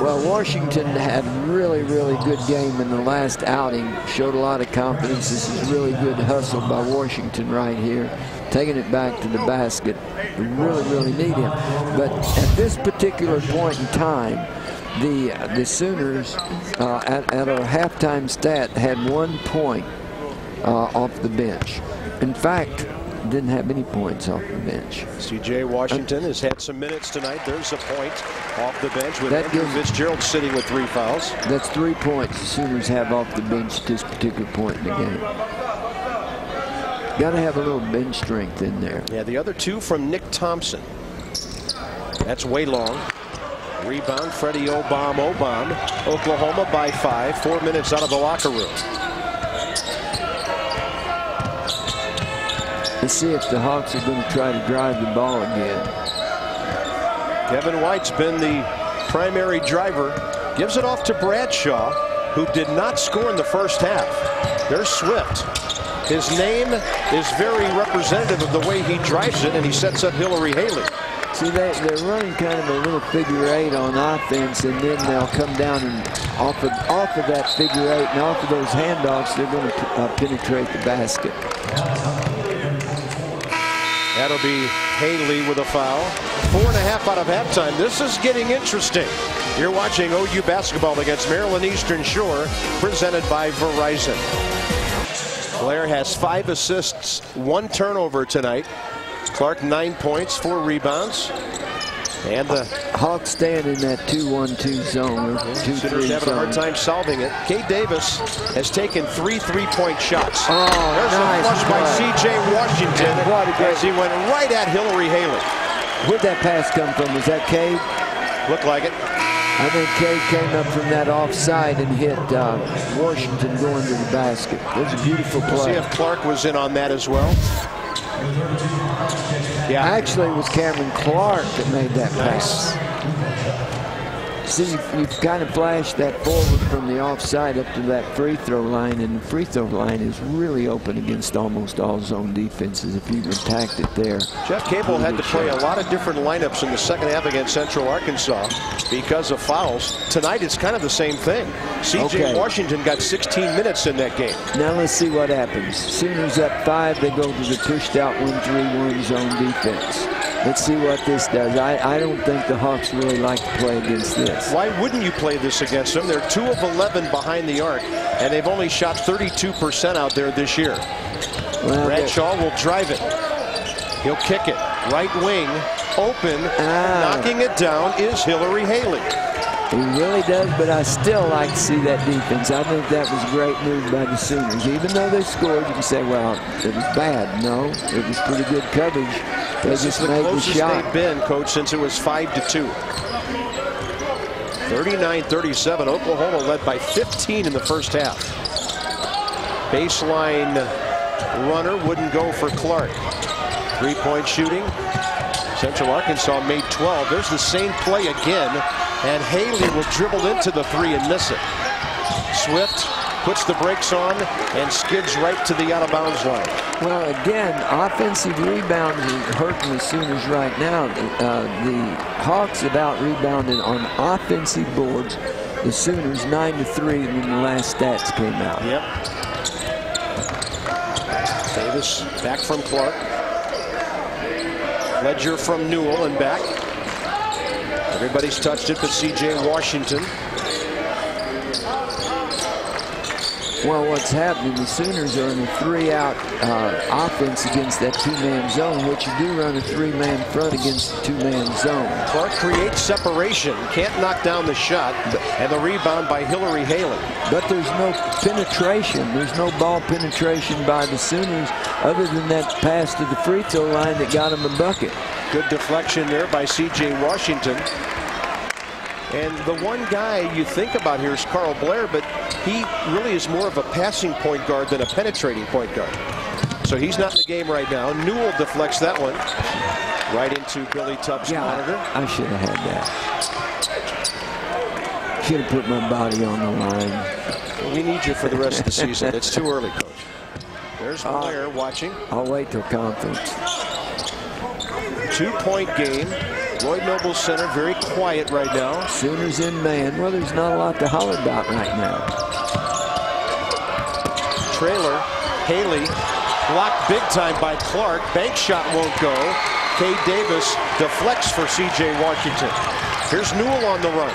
Well, Washington had really, really good game in the last outing. Showed a lot of confidence. This is really good hustle by Washington right here. Taking it back to the basket. We really, really need him. But at this particular point in time, the Sooners, at our halftime stat, had 1 point off the bench. In fact, didn't have any points off the bench. C.J. Washington has had some minutes tonight. There's a point off the bench with Andrew Fitzgerald sitting with 3 fouls. That's 3 points the Sooners have off the bench at this particular point in the game. Got to have a little bench strength in there. Yeah, the other 2 from Nick Thompson. That's way long. Rebound, Freddie Obam. Oklahoma by 5. 4 minutes out of the locker room. Let's see if the Hawks are going to try to drive the ball again. Kevin White's been the primary driver. Gives it off to Bradshaw, who did not score in the first half. There's Swift. His name is very representative of the way he drives it, and he sets up Hillary Haley. See, they're running kind of a little figure 8 on offense, and then they'll come down and off of that figure 8 and off of those handoffs, they're going to penetrate the basket. That'll be Haley with a foul. 4.5 out of halftime. This is getting interesting. You're watching OU basketball against Maryland Eastern Shore, presented by Verizon. Blair has 5 assists, 1 turnover tonight. Clark 9 points, 4 rebounds. And the Hawks staying in that 2-1-2 zone. Sooners having a hard time solving it. Cade Davis has taken 3 3-point shots. Oh, there's nice a flush by C.J. Washington as he went right at Hillary Haley. Where'd that pass come from? Was that Cade? Looked like it. I think Cade came up from that offside and hit Washington going to the basket. It was a beautiful play. We'll see if Clark was in on that as well. Yeah. Actually, it was Cameron Clark that made that pass. See, you've kind of flashed that forward from the offside up to that free throw line, and the free throw line is really open against almost all zone defenses if you've attacked it there. Jeff Capel had to play a lot of different lineups in the second half against Central Arkansas because of fouls. Tonight it's kind of the same thing. C.J. Washington got 16 minutes in that game. Now let's see what happens. Sooners up 5, they go to the pushed out 1-3-1 zone defense. Let's see what this does. I don't think the Hawks really like to play against this. Why wouldn't you play this against them? They're 2 of 11 behind the arc, and they've only shot 32% out there this year. Well, Bradshaw will drive it. He'll kick it. Right wing, open, knocking it down is Hillary Haley. He really does, but I still like to see that defense. I think that was a great move by the Sooners. Even though they scored, you can say, well, it was bad. No, it was pretty good coverage. They just made the shot. They've been, Coach, since it was 5-2. 39-37. Oklahoma led by 15 in the first half. Baseline runner wouldn't go for Clark. Three-point shooting. Central Arkansas made 12. There's the same play again, and Haley will dribble into the three and miss it. Swift puts the brakes on and skids right to the out-of-bounds line. Well, again, offensive rebounds are hurting the Sooners right now. The Hawks have out-rebounded on offensive boards the Sooners 9-3 when the last stats came out. Yep. Davis back from Clark. Ledger from Newell and back. Everybody's touched it but C.J. Washington. Well, what's happening, the Sooners are in a three-out offense against that two-man zone, which you do run a three-man front against the two-man zone. Clark creates separation, can't knock down the shot, and the rebound by Hillary Haley. But there's no penetration. There's no ball penetration by the Sooners other than that pass to the free throw line that got him a bucket. Good deflection there by C.J. Washington. And the one guy you think about here is Carl Blair, but he really is more of a passing point guard than a penetrating point guard. So he's not in the game right now. Newell deflects that one right into Billy Tubbs' monitor. I should have had that. Should have put my body on the line. Well, we need you for the rest of the season. It's too early, Coach. There's Blair watching. I'll wait till conference. 2-point game. Lloyd Noble Center very quiet right now. Sooners in man. Well, there's not a lot to holler about right now. Trailer. Haley blocked big time by Clark. Bank shot won't go. Cade Davis deflects for C.J. Washington. Here's Newell on the run.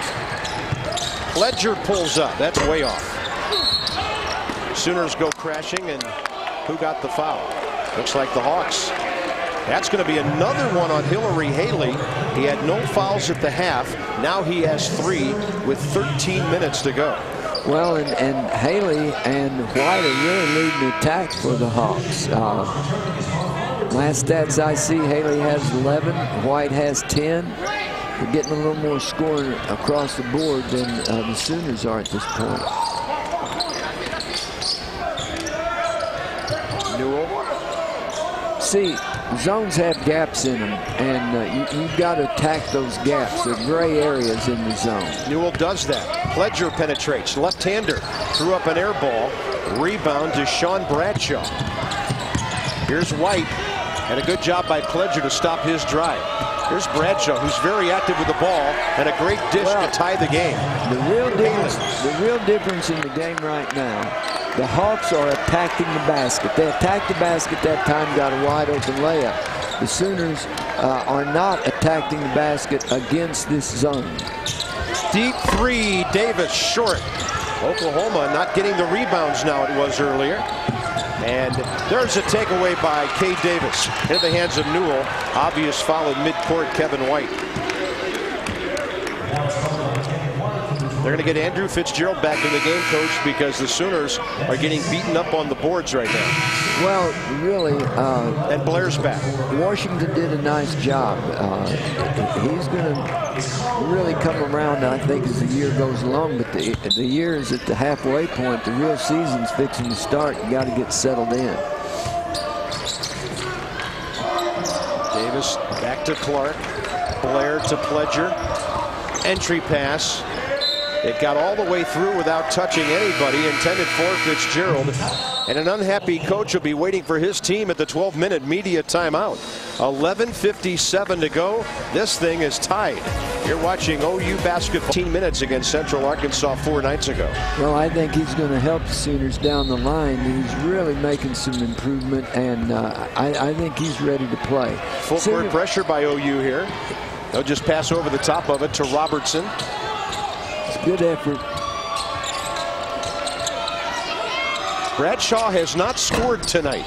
Ledger pulls up. That's way off. Sooners go crashing, and who got the foul? Looks like the Hawks. That's going to be another one on Hillary Haley. He had no fouls at the half. Now he has 3 with 13 minutes to go. Well, and Haley and White are really leading the attack for the Hawks. Last stats I see, Haley has 11, White has 10. We're getting a little more scoring across the board than the Sooners are at this point. Newell. See, zones have gaps in them, and you've got to attack those gaps. They're gray areas in the zone. Newell does that. Pledger penetrates. Left-hander threw up an air ball. Rebound to Sean Bradshaw. Here's White, and a good job by Pledger to stop his drive. Here's Bradshaw, who's very active with the ball, and a great dish to tie the game. The real difference in the game right now, the Hawks are attacking the basket. They attacked the basket that time, got a wide open layup. The Sooners are not attacking the basket against this zone. Deep three, Davis short. Oklahoma not getting the rebounds now it was earlier. And there's a takeaway by Cade Davis in the hands of Newell. Obvious foul in midcourt, Kevin White. They're going to get Andrew Fitzgerald back in the game, Coach, because the Sooners are getting beaten up on the boards right now. Well, really. And Blair's back. Washington did a nice job. He's going to really come around, I think, as the year goes along. But the year is at the halfway point. The real season's fixing to start. You got to get settled in. Davis back to Clark. Blair to Pledger. Entry pass. It got all the way through without touching anybody. Intended for Fitzgerald. And an unhappy coach will be waiting for his team at the 12-minute media timeout. 11:57 to go. This thing is tied. You're watching OU basketball. 15 minutes against Central Arkansas 4 nights ago. Well, I think he's going to help the Sooners down the line. He's really making some improvement, and I think he's ready to play. Full court pressure by OU here. They'll just pass over the top of it to Robertson. Good effort. Bradshaw has not scored tonight,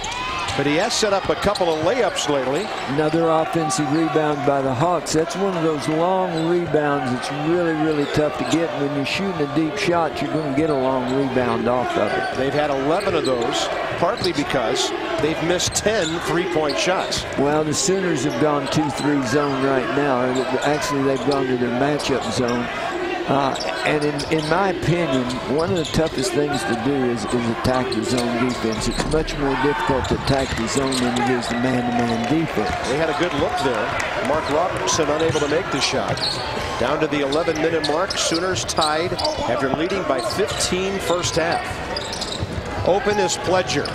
but he has set up a couple of layups lately. Another offensive rebound by the Hawks. That's one of those long rebounds that's really, really tough to get. When you're shooting a deep shot, you're going to get a long rebound off of it. They've had 11 of those, partly because they've missed 10 three-point shots. Well, the Sooners have gone 2-3 zone right now. Actually, they've gone to their matchup zone. And in my opinion, one of the toughest things to do is attack the zone defense. It's much more difficult to attack the zone than it is the man-to-man defense. They had a good look there. Mark Robertson unable to make the shot. Down to the 11-minute mark. Sooners tied after leading by 15 first half. Open is Pledger.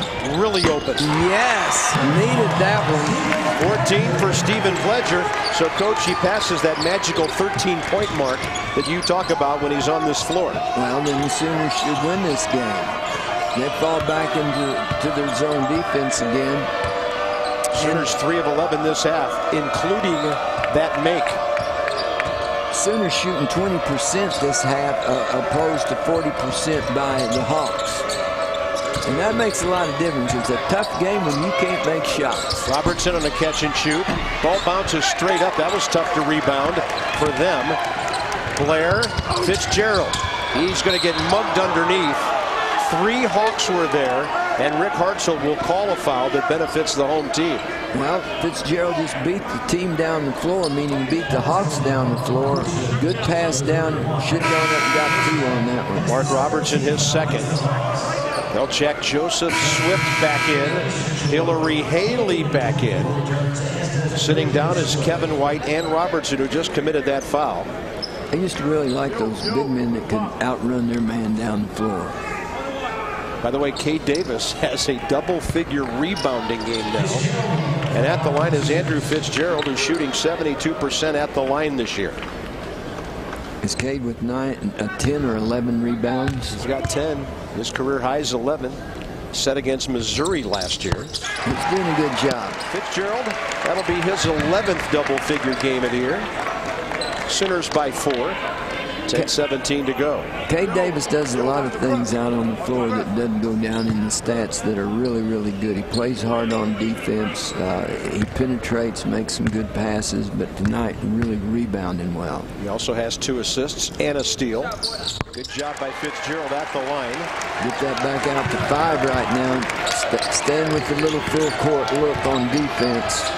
Really open. Yes, needed that one. 14 for Stephen Pledger. So, Coach, he passes that magical 13-point mark that you talk about when he's on this floor. Well, then the Sooners should win this game. They fall back into their zone defense again. Sooners 3 of 11 this half, including that make. Sooners shooting 20% this half, opposed to 40% by the Hawks. And that makes a lot of difference. It's a tough game when you can't make shots. Robertson on a catch and shoot. Ball bounces straight up. That was tough to rebound for them. Blair, Fitzgerald. He's going to get mugged underneath. 3 Hawks were there, and Rick Hartzell will call a foul that benefits the home team. Well, Fitzgerald just beat the team down the floor, meaning beat the Hawks down the floor. Good pass down. Should have gone up and got 2 on that one. Mark Robertson, his second. They'll check Joseph Swift back in. Hillary Haley back in. Sitting down is Kevin White and Robertson, who just committed that foul. I used to really like those big men that could outrun their man down the floor. By the way, Cade Davis has a double-figure rebounding game now. And at the line is Andrew Fitzgerald, who's shooting 72% at the line this year. Is Cade with 10 or 11 rebounds? He's got 10. His career high is 11. Set against Missouri last year. He's doing a good job. Fitzgerald, that'll be his 11th double-figure game of the year. Sooners by 4. 10-17 to go. Cade Davis does a lot of things out on the floor that doesn't go down in the stats that are really, really good. He plays hard on defense. He penetrates, makes some good passes, but tonight really rebounding well. He also has 2 assists and a steal. Good job by Fitzgerald at the line. Get that back out to 5 right now. Stand with the little full court look on defense.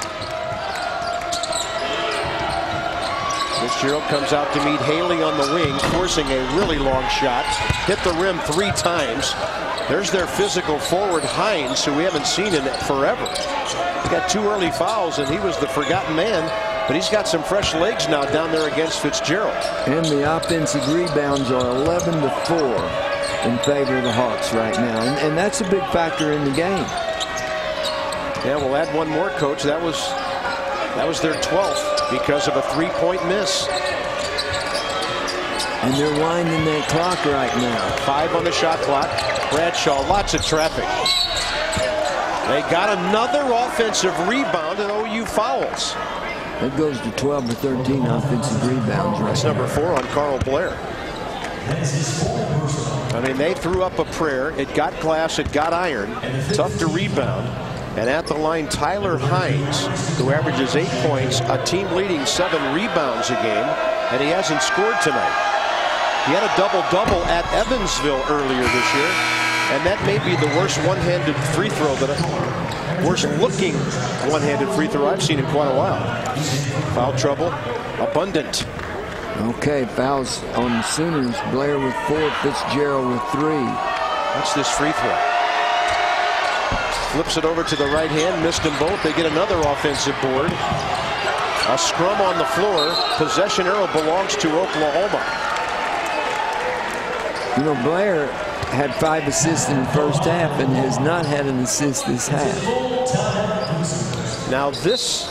Fitzgerald comes out to meet Haley on the wing, forcing a really long shot. Hit the rim 3 times. There's their physical forward, Hines, who we haven't seen in forever. He got 2 early fouls, and he was the forgotten man. But he's got some fresh legs now down there against Fitzgerald. And the offensive rebounds are 11 to 4 in favor of the Hawks right now. And that's a big factor in the game. Yeah, we'll add one more, Coach. That was their 12th. Because of a 3-point miss. And they're winding that clock right now. 5 on the shot clock. Bradshaw, lots of traffic. They got another offensive rebound and OU fouls. That goes to 12 or 13 offensive rebounds right That's number 4 on Carl Blair. I mean, they threw up a prayer. It got glass, it got iron. Tough to rebound. And at the line, Tyler Hines, who averages 8 points, a team-leading 7 rebounds a game, and he hasn't scored tonight. He had a double-double at Evansville earlier this year, and that may be the worst one-handed free throw, worst-looking one-handed free throw I've seen in quite a while. Foul trouble, abundant. Okay, fouls on the Sooners. Blair with 4, Fitzgerald with 3. What's this free throw? Flips it over to the right hand, missed them both. They get another offensive board. A scrum on the floor. Possession arrow belongs to Oklahoma. You know, Blair had 5 assists in the first half and has not had an assist this half. Now this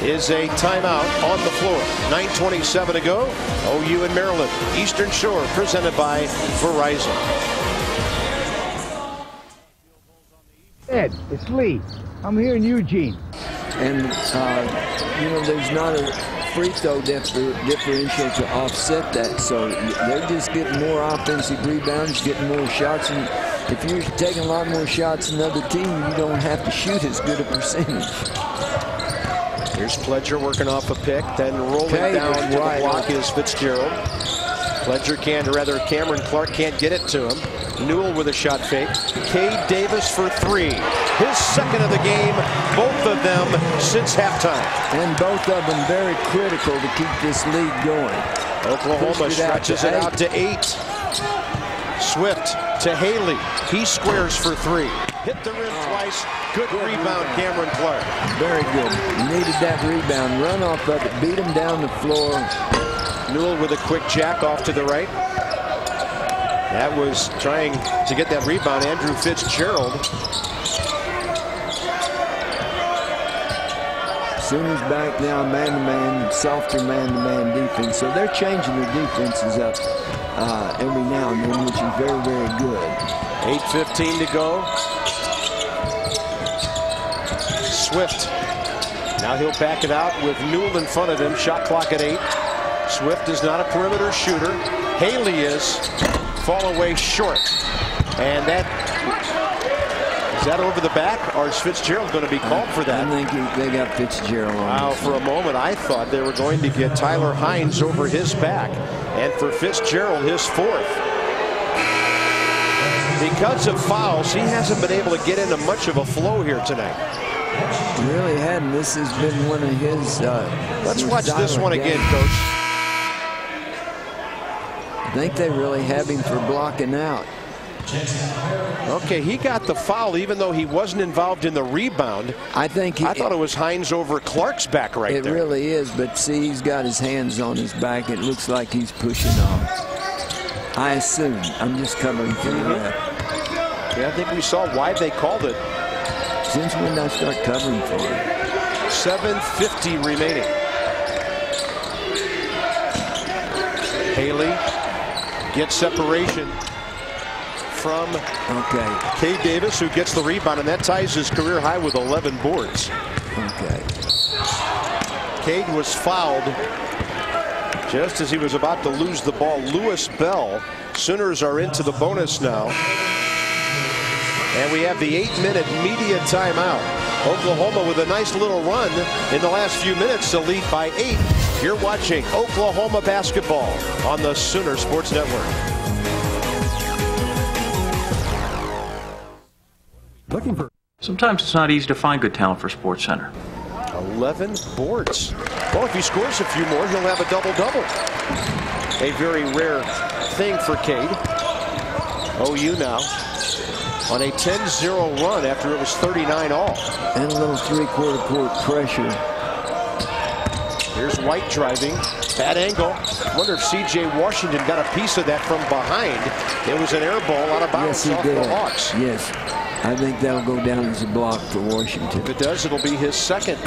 is a timeout on the floor. 9:27 to go. OU in Maryland. Eastern Shore presented by Verizon. Ed, it's Lee. I'm here in Eugene. And, you know, there's not a free throw differential to offset that. So they're just getting more offensive rebounds, getting more shots. And if you're taking a lot more shots than the other team, you don't have to shoot as good a percentage. Here's Pledger working off a pick, then rolling down to the block is Fitzgerald. Pledger Cameron Clark can't get it to him. Newell with a shot fake. Cade Davis for 3. his second of the game, both of them since halftime. And both of them very critical to keep this lead going. Oklahoma stretches it out to 8. Swift to Haley. He squares for 3. Hit the rim twice. Good rebound, Cameron Clark. Very good. Needed that rebound. Run off of it. Beat him down the floor. Newell with a quick jack off to the right. That was trying to get that rebound, Andrew Fitzgerald. Sooners back now, man-to-man, softer man-to-man defense. So they're changing their defenses up every now and then, which is very, very good. 8:15 to go. Swift. Now he'll back it out with Newell in front of him. Shot clock at 8. Swift is not a perimeter shooter. Haley is. Fall away short. And that is that over the back, or is Fitzgerald going to be called for that? I think they got Fitzgerald on. Wow, for a moment I thought they were going to get Tyler Hines over his back. And for Fitzgerald, his 4th. Because of fouls, he hasn't been able to get into much of a flow here tonight. He really hadn't. This has been one of his. Let's watch this one again, Coach. I think they really have him for blocking out. Okay, he got the foul even though he wasn't involved in the rebound. I thought it was Hines over Clark's back right there. It really is, but see, he's got his hands on his back. It looks like he's pushing off. I assume. I'm just covering for the ref. Yeah, I think we saw why they called it. Since when did I start covering for him? 7:50 remaining. Haley gets separation from Cade Davis, who gets the rebound, and that ties his career high with 11 boards. Okay. Cade was fouled just as he was about to lose the ball. Lewis Bell. Sooners are into the bonus now. And we have the 8-minute media timeout. Oklahoma with a nice little run in the last few minutes to lead by 8. You're watching Oklahoma basketball on the Sooner Sports Network. Sometimes it's not easy to find good talent for SportsCenter. 11 boards. Well, if he scores a few more, he'll have a double-double. A very rare thing for Cade. OU now on a 10-0 run after it was 39 all. And a little three-quarter court pressure. Here's White driving. Bad angle. Wonder if C.J. Washington got a piece of that from behind. It was an air ball out of bounds off the Hawks. Yes. I think that'll go down as a block for Washington. If it does, it'll be his second.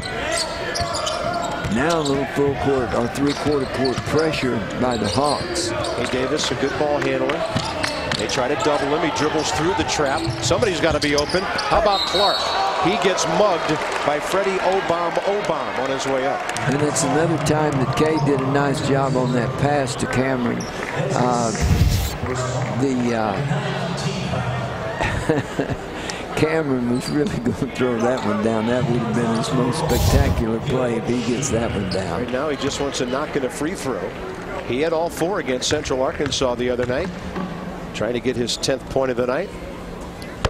Now a little full court or three-quarter court pressure by the Hawks. Hey, Davis, a good ball handler. They try to double him. He dribbles through the trap. Somebody's got to be open. How about Clark? He gets mugged by Freddie Obam on his way up. And it's another time that Cade did a nice job on that pass to Cameron. Cameron was really going to throw that one down. That would have been his most spectacular play if he gets that one down. Right now he just wants to knock in a free throw. He had all 4 against Central Arkansas the other night. Trying to get his 10th point of the night.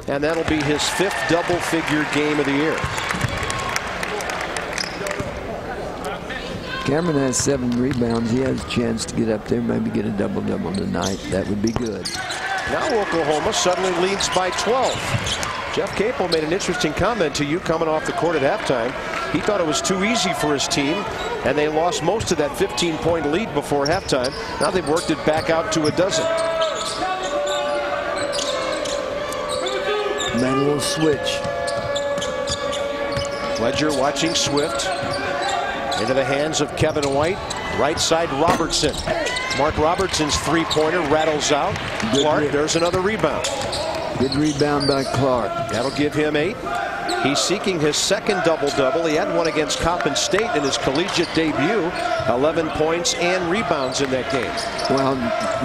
And that'll be his 5th double-figure game of the year. Cameron has 7 rebounds. He has a chance to get up there, maybe get a double-double tonight. That would be good. Now Oklahoma suddenly leads by 12. Jeff Capel made an interesting comment to you coming off the court at halftime. He thought it was too easy for his team, and they lost most of that 15-point lead before halftime. Now they've worked it back out to a dozen. Then we'll switch. Ledger watching Swift. Into the hands of Kevin White. Right side Robertson. Mark Robertson's three-pointer rattles out. Clark, there's another rebound. Good rebound by Clark. That'll give him 8. He's seeking his second double-double. He had one against Coppin State in his collegiate debut. 11 points and rebounds in that game. Well,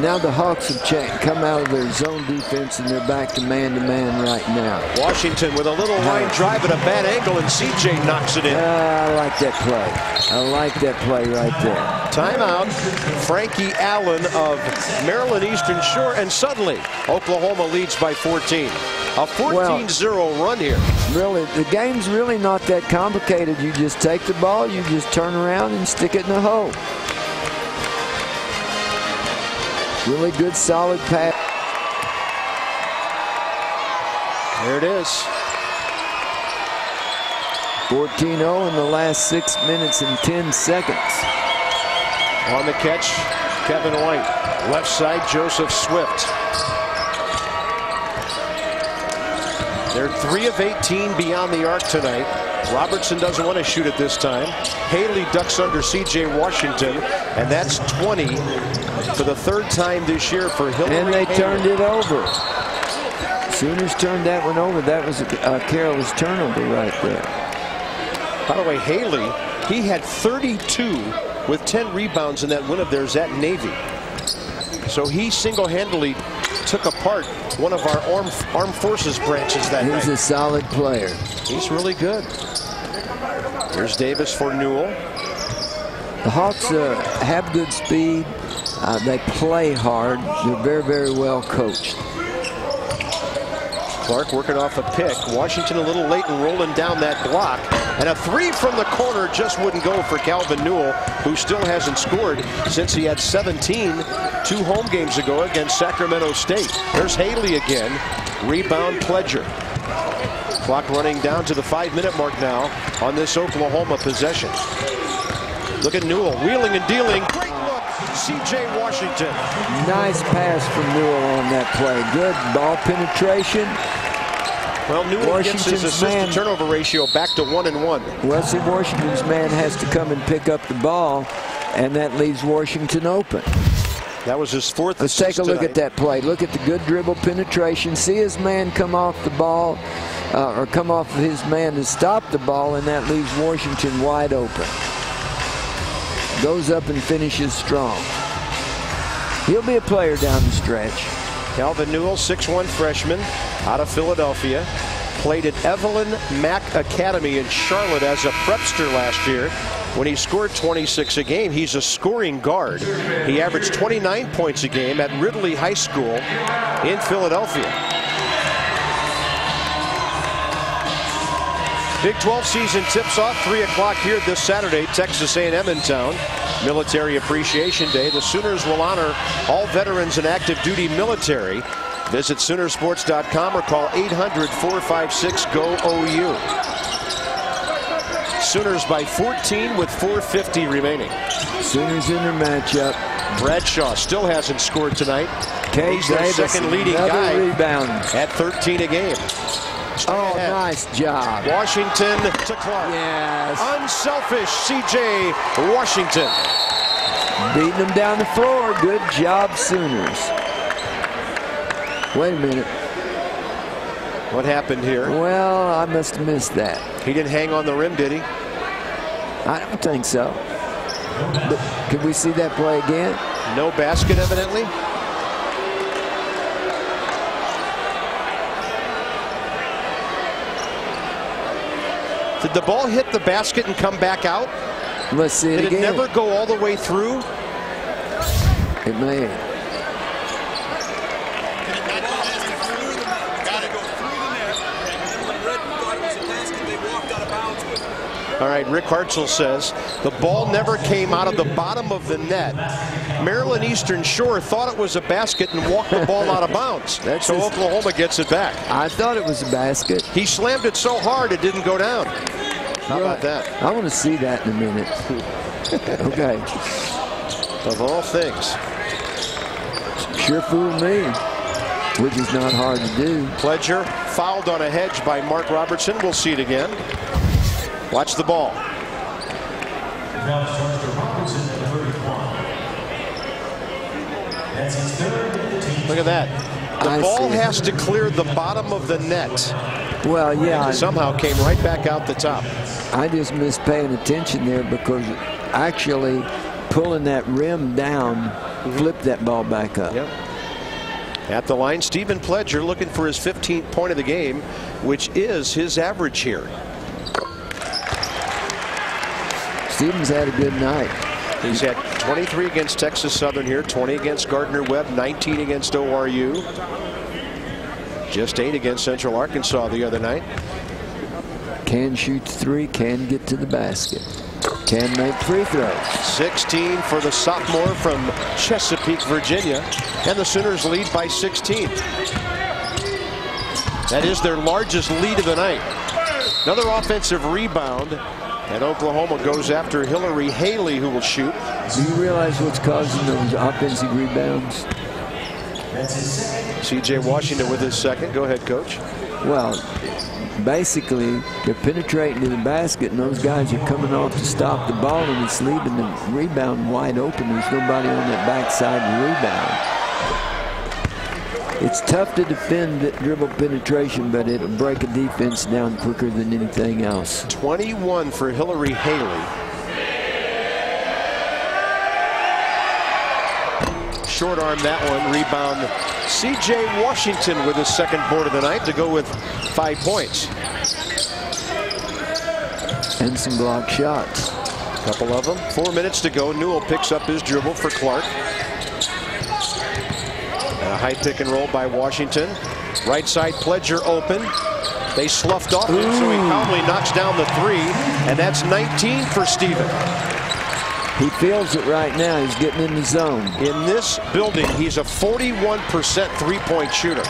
now the Hawks have come out of their zone defense and they're back to man-to-man right now. Washington with a little line drive at a bad angle, and CJ knocks it in. I like that play. I like that play right there. Timeout. Frankie Allen of Maryland Eastern Shore, and suddenly Oklahoma leads by 14. A 14-0 run here. Really, the game's really not that complicated. You just take the ball, you just turn around and stick it in the hole. Really good, solid pass. There it is. 14-0 in the last 6 minutes and 10 seconds. On the catch, Kevin White. Left side, Joseph Swift. They're 3 of 18 beyond the arc tonight. Robertson doesn't want to shoot it this time. Haley ducks under C.J. Washington, and that's 20 for the 3rd time this year for Hillary. And they Haley. turned it over. Sooners turned that one over. That was a careless turnover right there. By the way, Haley, he had 32 with 10 rebounds in that win of theirs at Navy. So he single-handedly took apart one of our armed forces branches that night. He's a solid player. He's really good. Here's Davis for Newell. The Hawks have good speed. They play hard. They're very, very well coached. Clark working off a pick. Washington a little late and rolling down that block. And a 3 from the corner just wouldn't go for Calvin Newell, who still hasn't scored since he had 17 2 home games ago against Sacramento State. There's Haley again. Rebound Pledger. Clock running down to the 5-minute mark now on this Oklahoma possession. Look at Newell wheeling and dealing. Great look. C.J. Washington. Nice pass from Newell on that play. Good ball penetration. Well, Newell gets his assist to turnover ratio back to 1-1. Wesley Washington's man has to come and pick up the ball, and that leaves Washington open. That was his 4th assist. Let's take a look at that play. Look at the good dribble penetration. See his man come off the ball, or come off of his man to stop the ball, and that leaves Washington wide open. Goes up and finishes strong. He'll be a player down the stretch. Calvin Newell, 6'1" freshman out of Philadelphia. Played at Evelyn Mack Academy in Charlotte as a prepster last year when he scored 26 a game. He's a scoring guard. He averaged 29 points a game at Ridley High School in Philadelphia. Big 12 season tips off 3 o'clock here this Saturday. Texas A&M in town. Military Appreciation Day. The Sooners will honor all veterans and active duty military. Visit Soonersports.com or call 800-456-GO-OU. Sooners by 14 with 4:50 remaining. Sooners in their matchup. Bradshaw still hasn't scored tonight. He's their Davis, second leading guy rebound. at 13 a game. Oh, nice job. Washington to Clark. Yes. Unselfish C.J. Washington. Beating them down the floor. Good job, Sooners. Wait a minute. What happened here? Well, I must have missed that. He didn't hang on the rim, did he? I don't think so. But could we see that play again? No basket, evidently. Did the ball hit the basket and come back out? Let's see it again. Did it never go all the way through? It may. All right, Rick Hartzell says the ball never came out of the bottom of the net. Maryland Eastern Shore thought it was a basket and walked the ball out of bounds. So Oklahoma gets it back. I thought it was a basket. He slammed it so hard it didn't go down. How about that? I want to see that in a minute. Okay. Of all things. Sure fooled me, which is not hard to do. Pledger fouled on a hedge by Mark Robertson. We'll see it again. Watch the ball. Look at that. The ball has to clear the bottom of the net. Well, yeah. Somehow came right back out the top. I just missed paying attention there because actually pulling that rim down flipped that ball back up. Yep. At the line, Stephen Pledger looking for his 15th point of the game, which is his average here. Stephen's had a good night. He's had 23 against Texas Southern here, 20 against Gardner-Webb, 19 against ORU. Just 8 against Central Arkansas the other night. Can shoot three, can get to the basket. Can make free throws. 16 for the sophomore from Chesapeake, Virginia. And the Sooners lead by 16. That is their largest lead of the night. Another offensive rebound. And Oklahoma goes after Hillary Haley, who will shoot. Do you realize what's causing those offensive rebounds? C.J. Washington with his second. Go ahead, Coach. Well, basically, they're penetrating to the basket, and those guys are coming off to stop the ball, and it's leaving the rebound wide open. There's nobody on that backside to rebound. It's tough to defend dribble penetration, but it'll break a defense down quicker than anything else. 21 for Hillary Haley. Short arm that one. Rebound. C.J. Washington with his second board of the night to go with 5 points. And some block shots. A couple of them. 4 minutes to go. Newell picks up his dribble for Clark. A high pick and roll by Washington. Right side, Pledger open. They sloughed off him, so he calmly knocks down the three, and that's 19 for Stephen. He feels it right now. He's getting in the zone. In this building, he's a 41% three-point shooter.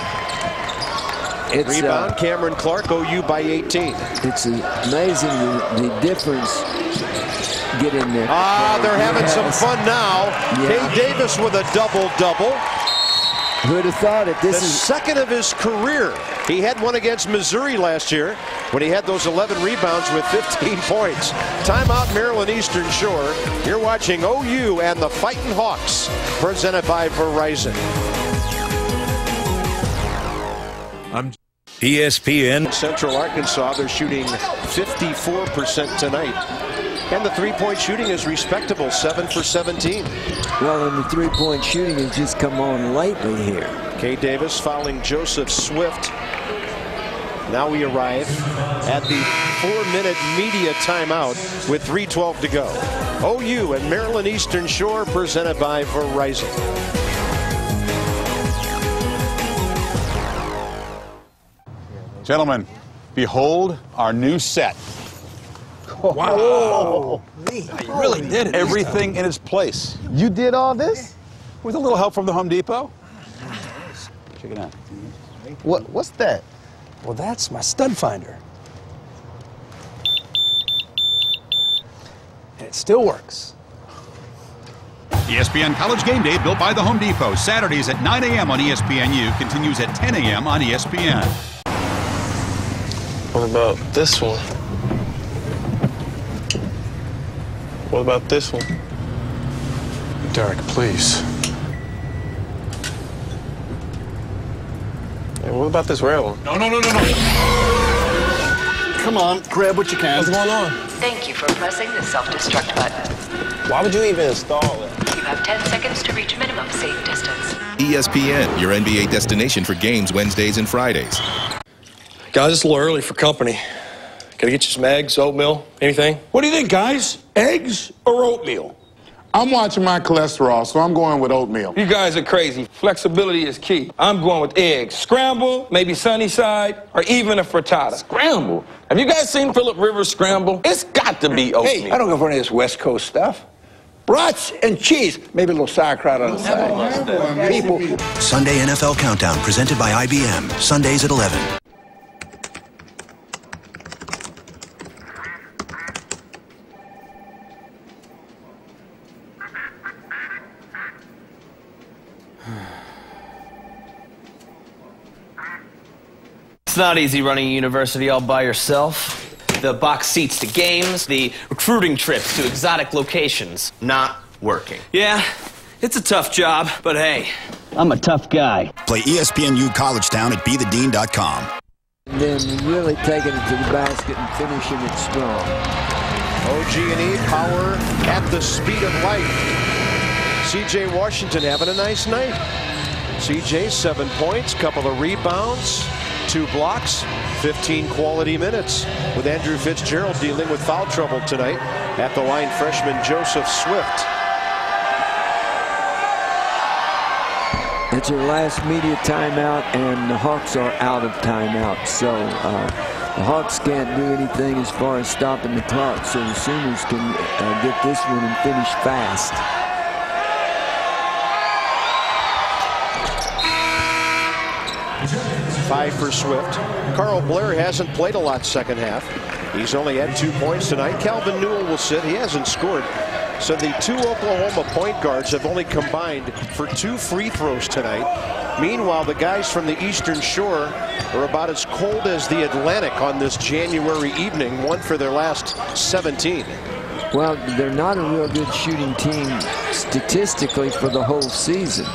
Rebound, Cameron Clark, OU by 18. It's amazing the difference. Get in there. They're having some fun now. Yeah. Kay Davis with a double-double. Who'd have thought it? This is second of his career. He had one against Missouri last year when he had those 11 rebounds with 15 points. Timeout, Maryland Eastern Shore. You're watching OU and the Fighting Hawks, presented by Verizon. ESPN. Central Arkansas, they're shooting 54% tonight. And the three-point shooting is respectable, 7 for 17. Well, and the three-point shooting has just come on lately here. Kay Davis fouling Joseph Swift. Now we arrive at the 4-minute media timeout with 3:12 to go. OU and Maryland Eastern Shore, presented by Verizon. Gentlemen, behold our new set. Wow. You really did it. Everything in its place. You did all this? With a little help from the Home Depot. Check it out. What's that? Well, that's my stud finder. And it still works. ESPN College Game Day, built by the Home Depot. Saturdays at 9 a.m. on ESPNU. Continues at 10 a.m. on ESPN. What about this one? What about this one? Derek, please. And what about this red one? No. Come on, grab what you can. What's going on? Thank you for pressing the self-destruct button. Why would you even install it? You have 10 seconds to reach minimum safe distance. ESPN, your NBA destination for games Wednesdays and Fridays. Guys, it's a little early for company. Can I get you some eggs, oatmeal, anything? What do you think, guys? Eggs or oatmeal? I'm watching my cholesterol, so I'm going with oatmeal. You guys are crazy. Flexibility is key. I'm going with eggs. Scramble, maybe sunny side, or even a frittata. Scramble? Have you guys seen Phillip Rivers scramble? It's got to be oatmeal. Hey, I don't go for any of this West Coast stuff. Brats and cheese, maybe a little sauerkraut on the side. People. Sunday NFL Countdown, presented by IBM. Sundays at 11. It's not easy running a university all by yourself. The box seats to games, the recruiting trips to exotic locations. Not working. Yeah, it's a tough job, but hey, I'm a tough guy. Play ESPNU College Town at BeTheDean.com. And then really taking it to the basket and finishing it strong. OG&E power at the speed of light. C.J. Washington having a nice night. C.J. 7 points, couple of rebounds, 2 blocks, 15 quality minutes. With Andrew Fitzgerald dealing with foul trouble tonight. At the line, freshman Joseph Swift. It's your last media timeout, and the Hawks are out of timeout. So the Hawks can't do anything as far as stopping the clock. So the Sooners can get this one and finish fast. Five for Swift. Carl Blair hasn't played a lot second half. He's only had 2 points tonight. Calvin Newell will sit. He hasn't scored. So the 2 Oklahoma point guards have only combined for 2 free throws tonight. Meanwhile, the guys from the Eastern Shore are about as cold as the Atlantic on this January evening, 1 for their last 17. Well, they're not a real good shooting team statistically for the whole season.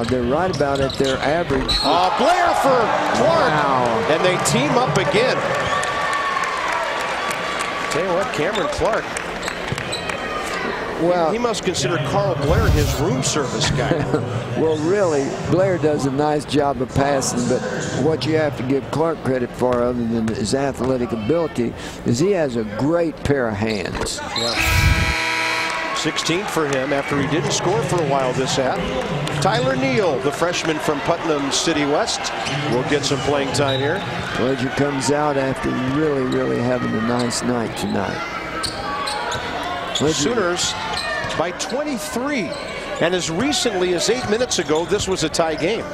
They're right about at their average. Blair for Clark. Wow. And they team up again. Tell you what, Cameron Clark. Well, he must consider Carl Blair his room service guy. Well, really, Blair does a nice job of passing, but what you have to give Clark credit for, other than his athletic ability, is he has a great pair of hands. Yeah. 16 for him after he didn't score for a while this half. Tyler Neal, the freshman from Putnam City West, will get some playing time here. Ledger comes out after really having a nice night tonight. Sooners by 23, and as recently as 8 minutes ago, this was a tie game.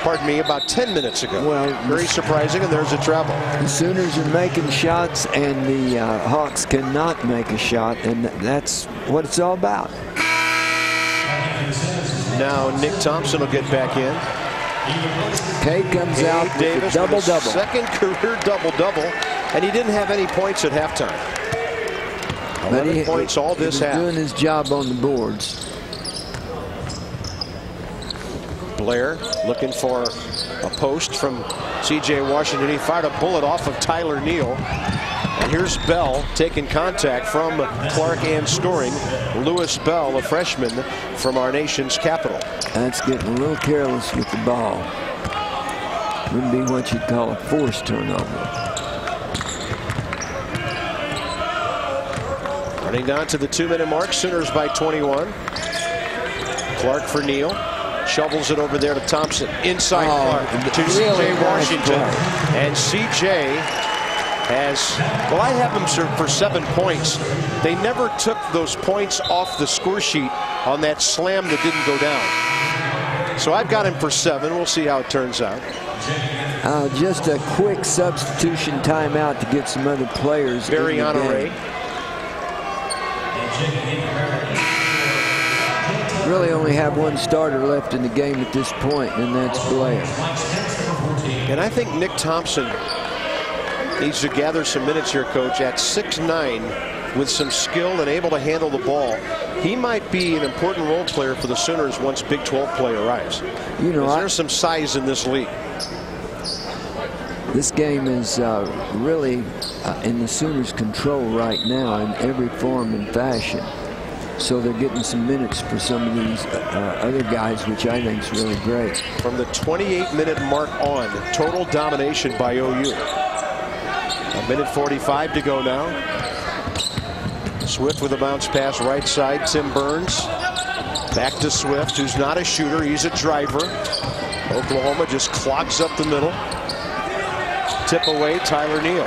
Pardon me, about 10 minutes ago. Well, very surprising, and there's a travel. The Sooners are making shots, and the Hawks cannot make a shot, and that's what it's all about. Now Nick Thompson will get back in. Cade comes out with a double-double. Second career double-double, and he didn't have any points at halftime. 11 points all this half. Doing his job on the boards. Blair looking for a post from C.J. Washington. He fired a bullet off of Tyler Neal. And here's Bell taking contact from Clark and scoring. Lewis Bell, a freshman from our nation's capital. That's getting a little careless with the ball. Wouldn't be what you'd call a forced turnover. Running down to the 2-minute mark, Sooners by 21. Clark for Neal. Shovels it over there to Thompson. Inside Clark to C.J. Washington. And C.J. has, well, I have him for 7 points. They never took those points off the score sheet on that slam that didn't go down. So I've got him for 7. We'll see how it turns out. Just a quick substitution timeout to get some other players. Barry Honore. Really only have one starter left in the game at this point, and that's Blair. And I think Nick Thompson needs to gather some minutes here, Coach. At 6'9", with some skill and able to handle the ball, he might be an important role player for the Sooners once Big 12 play arrives. You know, there's some size in this league. This game is really in the Sooners' control right now in every form and fashion. So they're getting some minutes for some of these other guys, which I think is really great. From the 28-minute mark on, total domination by OU. A minute 45 to go now. Swift with a bounce pass right side. Tim Burns back to Swift, who's not a shooter. He's a driver. Oklahoma just clogs up the middle. Tip away, Tyler Neal.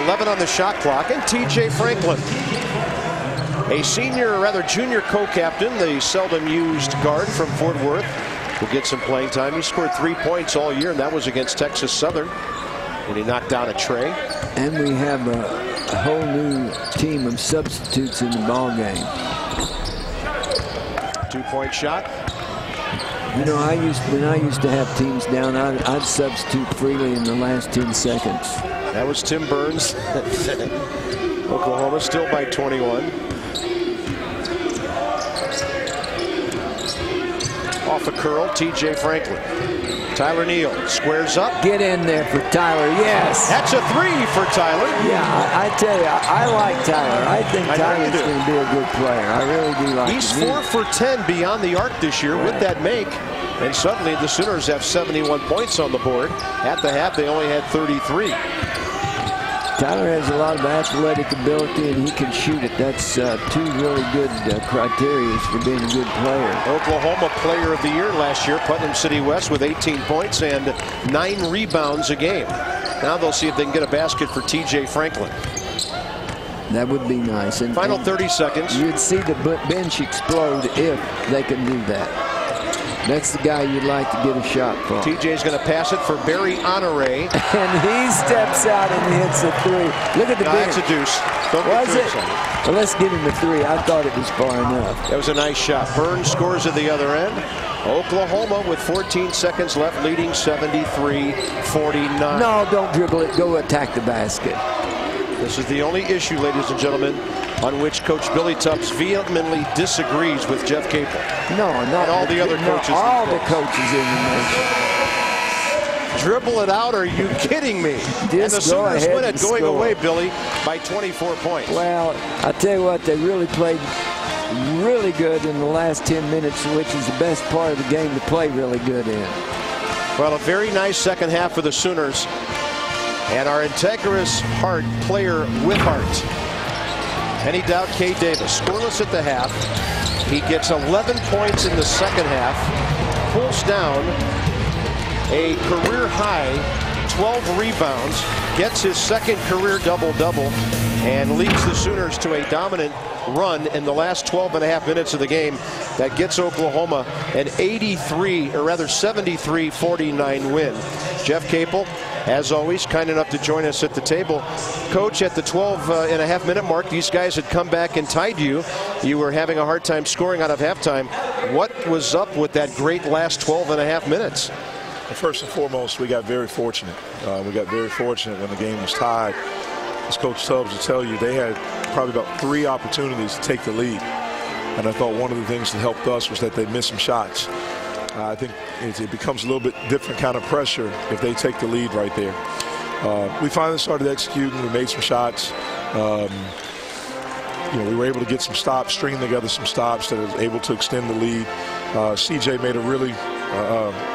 11 on the shot clock, and T.J. Franklin, a senior, or rather junior co-captain, the seldom used guard from Fort Worth, will get some playing time. He scored 3 points all year, and that was against Texas Southern when he knocked down a tray. And we have a whole new team of substitutes in the ball game. 2-point shot. You know, when I used to have teams down, I'd substitute freely in the last 10 seconds. That was Tim Burns. Oklahoma still by 21. Off a curl, T.J. Franklin. Tyler Neal squares up. Get in there for Tyler, yes. That's a 3 for Tyler. Yeah, I tell you, I like Tyler. I think Tyler's going to be a good player. I really do like him. He's 4 for 10 beyond the arc this year with that make. And suddenly the Sooners have 71 points on the board. At the half, they only had 33. Tyler has a lot of athletic ability, and he can shoot it. That's two really good criteria for being a good player. Oklahoma Player of the Year last year, Putnam City West with 18 points and 9 rebounds a game. Now they'll see if they can get a basket for T.J. Franklin. That would be nice. And final 30 seconds. You'd see the bench explode if they can do that. That's the guy you'd like to get a shot from. TJ's going to pass it for Barry Honore. And he steps out and hits a 3. Look at the bench. That's a deuce. Don't was it? Well, let's give him the 3. I thought it was far enough. That was a nice shot. Burns scores at the other end. Oklahoma with 14 seconds left, leading 73-49. No, don't dribble it. Go attack the basket. This is the only issue, ladies and gentlemen, on which Coach Billy Tufts vehemently disagrees with Jeff Capel. No, not all the other coaches. All the coaches in the nation. Dribble it out, are you kidding me? And the Sooners win it going away, Billy, by 24 points. Well, I tell you what, they really played really good in the last 10 minutes, which is the best part of the game to play really good in. Well, a very nice second half for the Sooners. And our integrous Hart player with heart. Any doubt, K. Davis, scoreless at the half. He gets 11 points in the second half, pulls down a career high 12 rebounds, gets his second career double-double, and leads the Sooners to a dominant run in the last 12.5 minutes of the game that gets Oklahoma an 73-49 win. Jeff Capel, as always, kind enough to join us at the table. Coach, at the 12.5-minute mark, these guys had come back and tied you. You were having a hard time scoring out of halftime. What was up with that great last 12.5 minutes? Well, first and foremost, we got very fortunate. We got very fortunate when the game was tied. As Coach Tubbs will tell you, they had probably about 3 opportunities to take the lead. And I thought one of the things that helped us was that they missed some shots. I think it becomes a little bit different kind of pressure if they take the lead right there. We finally started executing. We made some shots. We were able to get some stops, string together some stops that was able to extend the lead. CJ made a really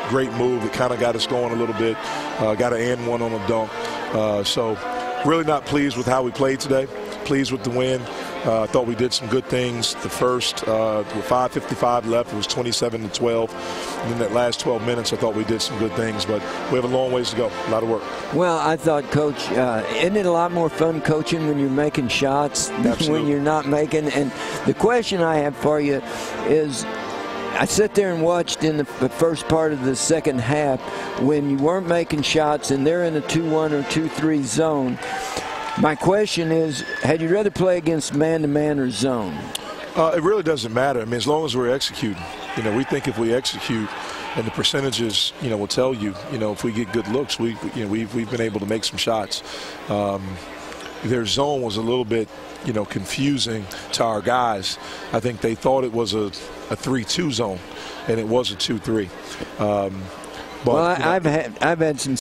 great move that kind of got us going a little bit. Got an and one on a dunk. So really not pleased with how we played today. Pleased with the win. I thought we did some good things. The first, with 5:55 left, it was 27-12. And then that last 12 minutes, I thought we did some good things. But we have a long ways to go. A lot of work. Well, I thought, Coach, isn't it a lot more fun coaching when you're making shots than when you're not making? And the question I have for you is, I sat there and watched in the first part of the second half when you weren't making shots and they're in a 2-1 or 2-3 zone. My question is, had you rather play against man-to-man or zone? It really doesn't matter. I mean, as long as we're executing. We think if we execute, and the percentages, will tell you, if we get good looks, we've been able to make some shots. Their zone was a little bit, confusing to our guys. I think they thought it was a 3-2 zone, and it was a 2-3. Well, I've had some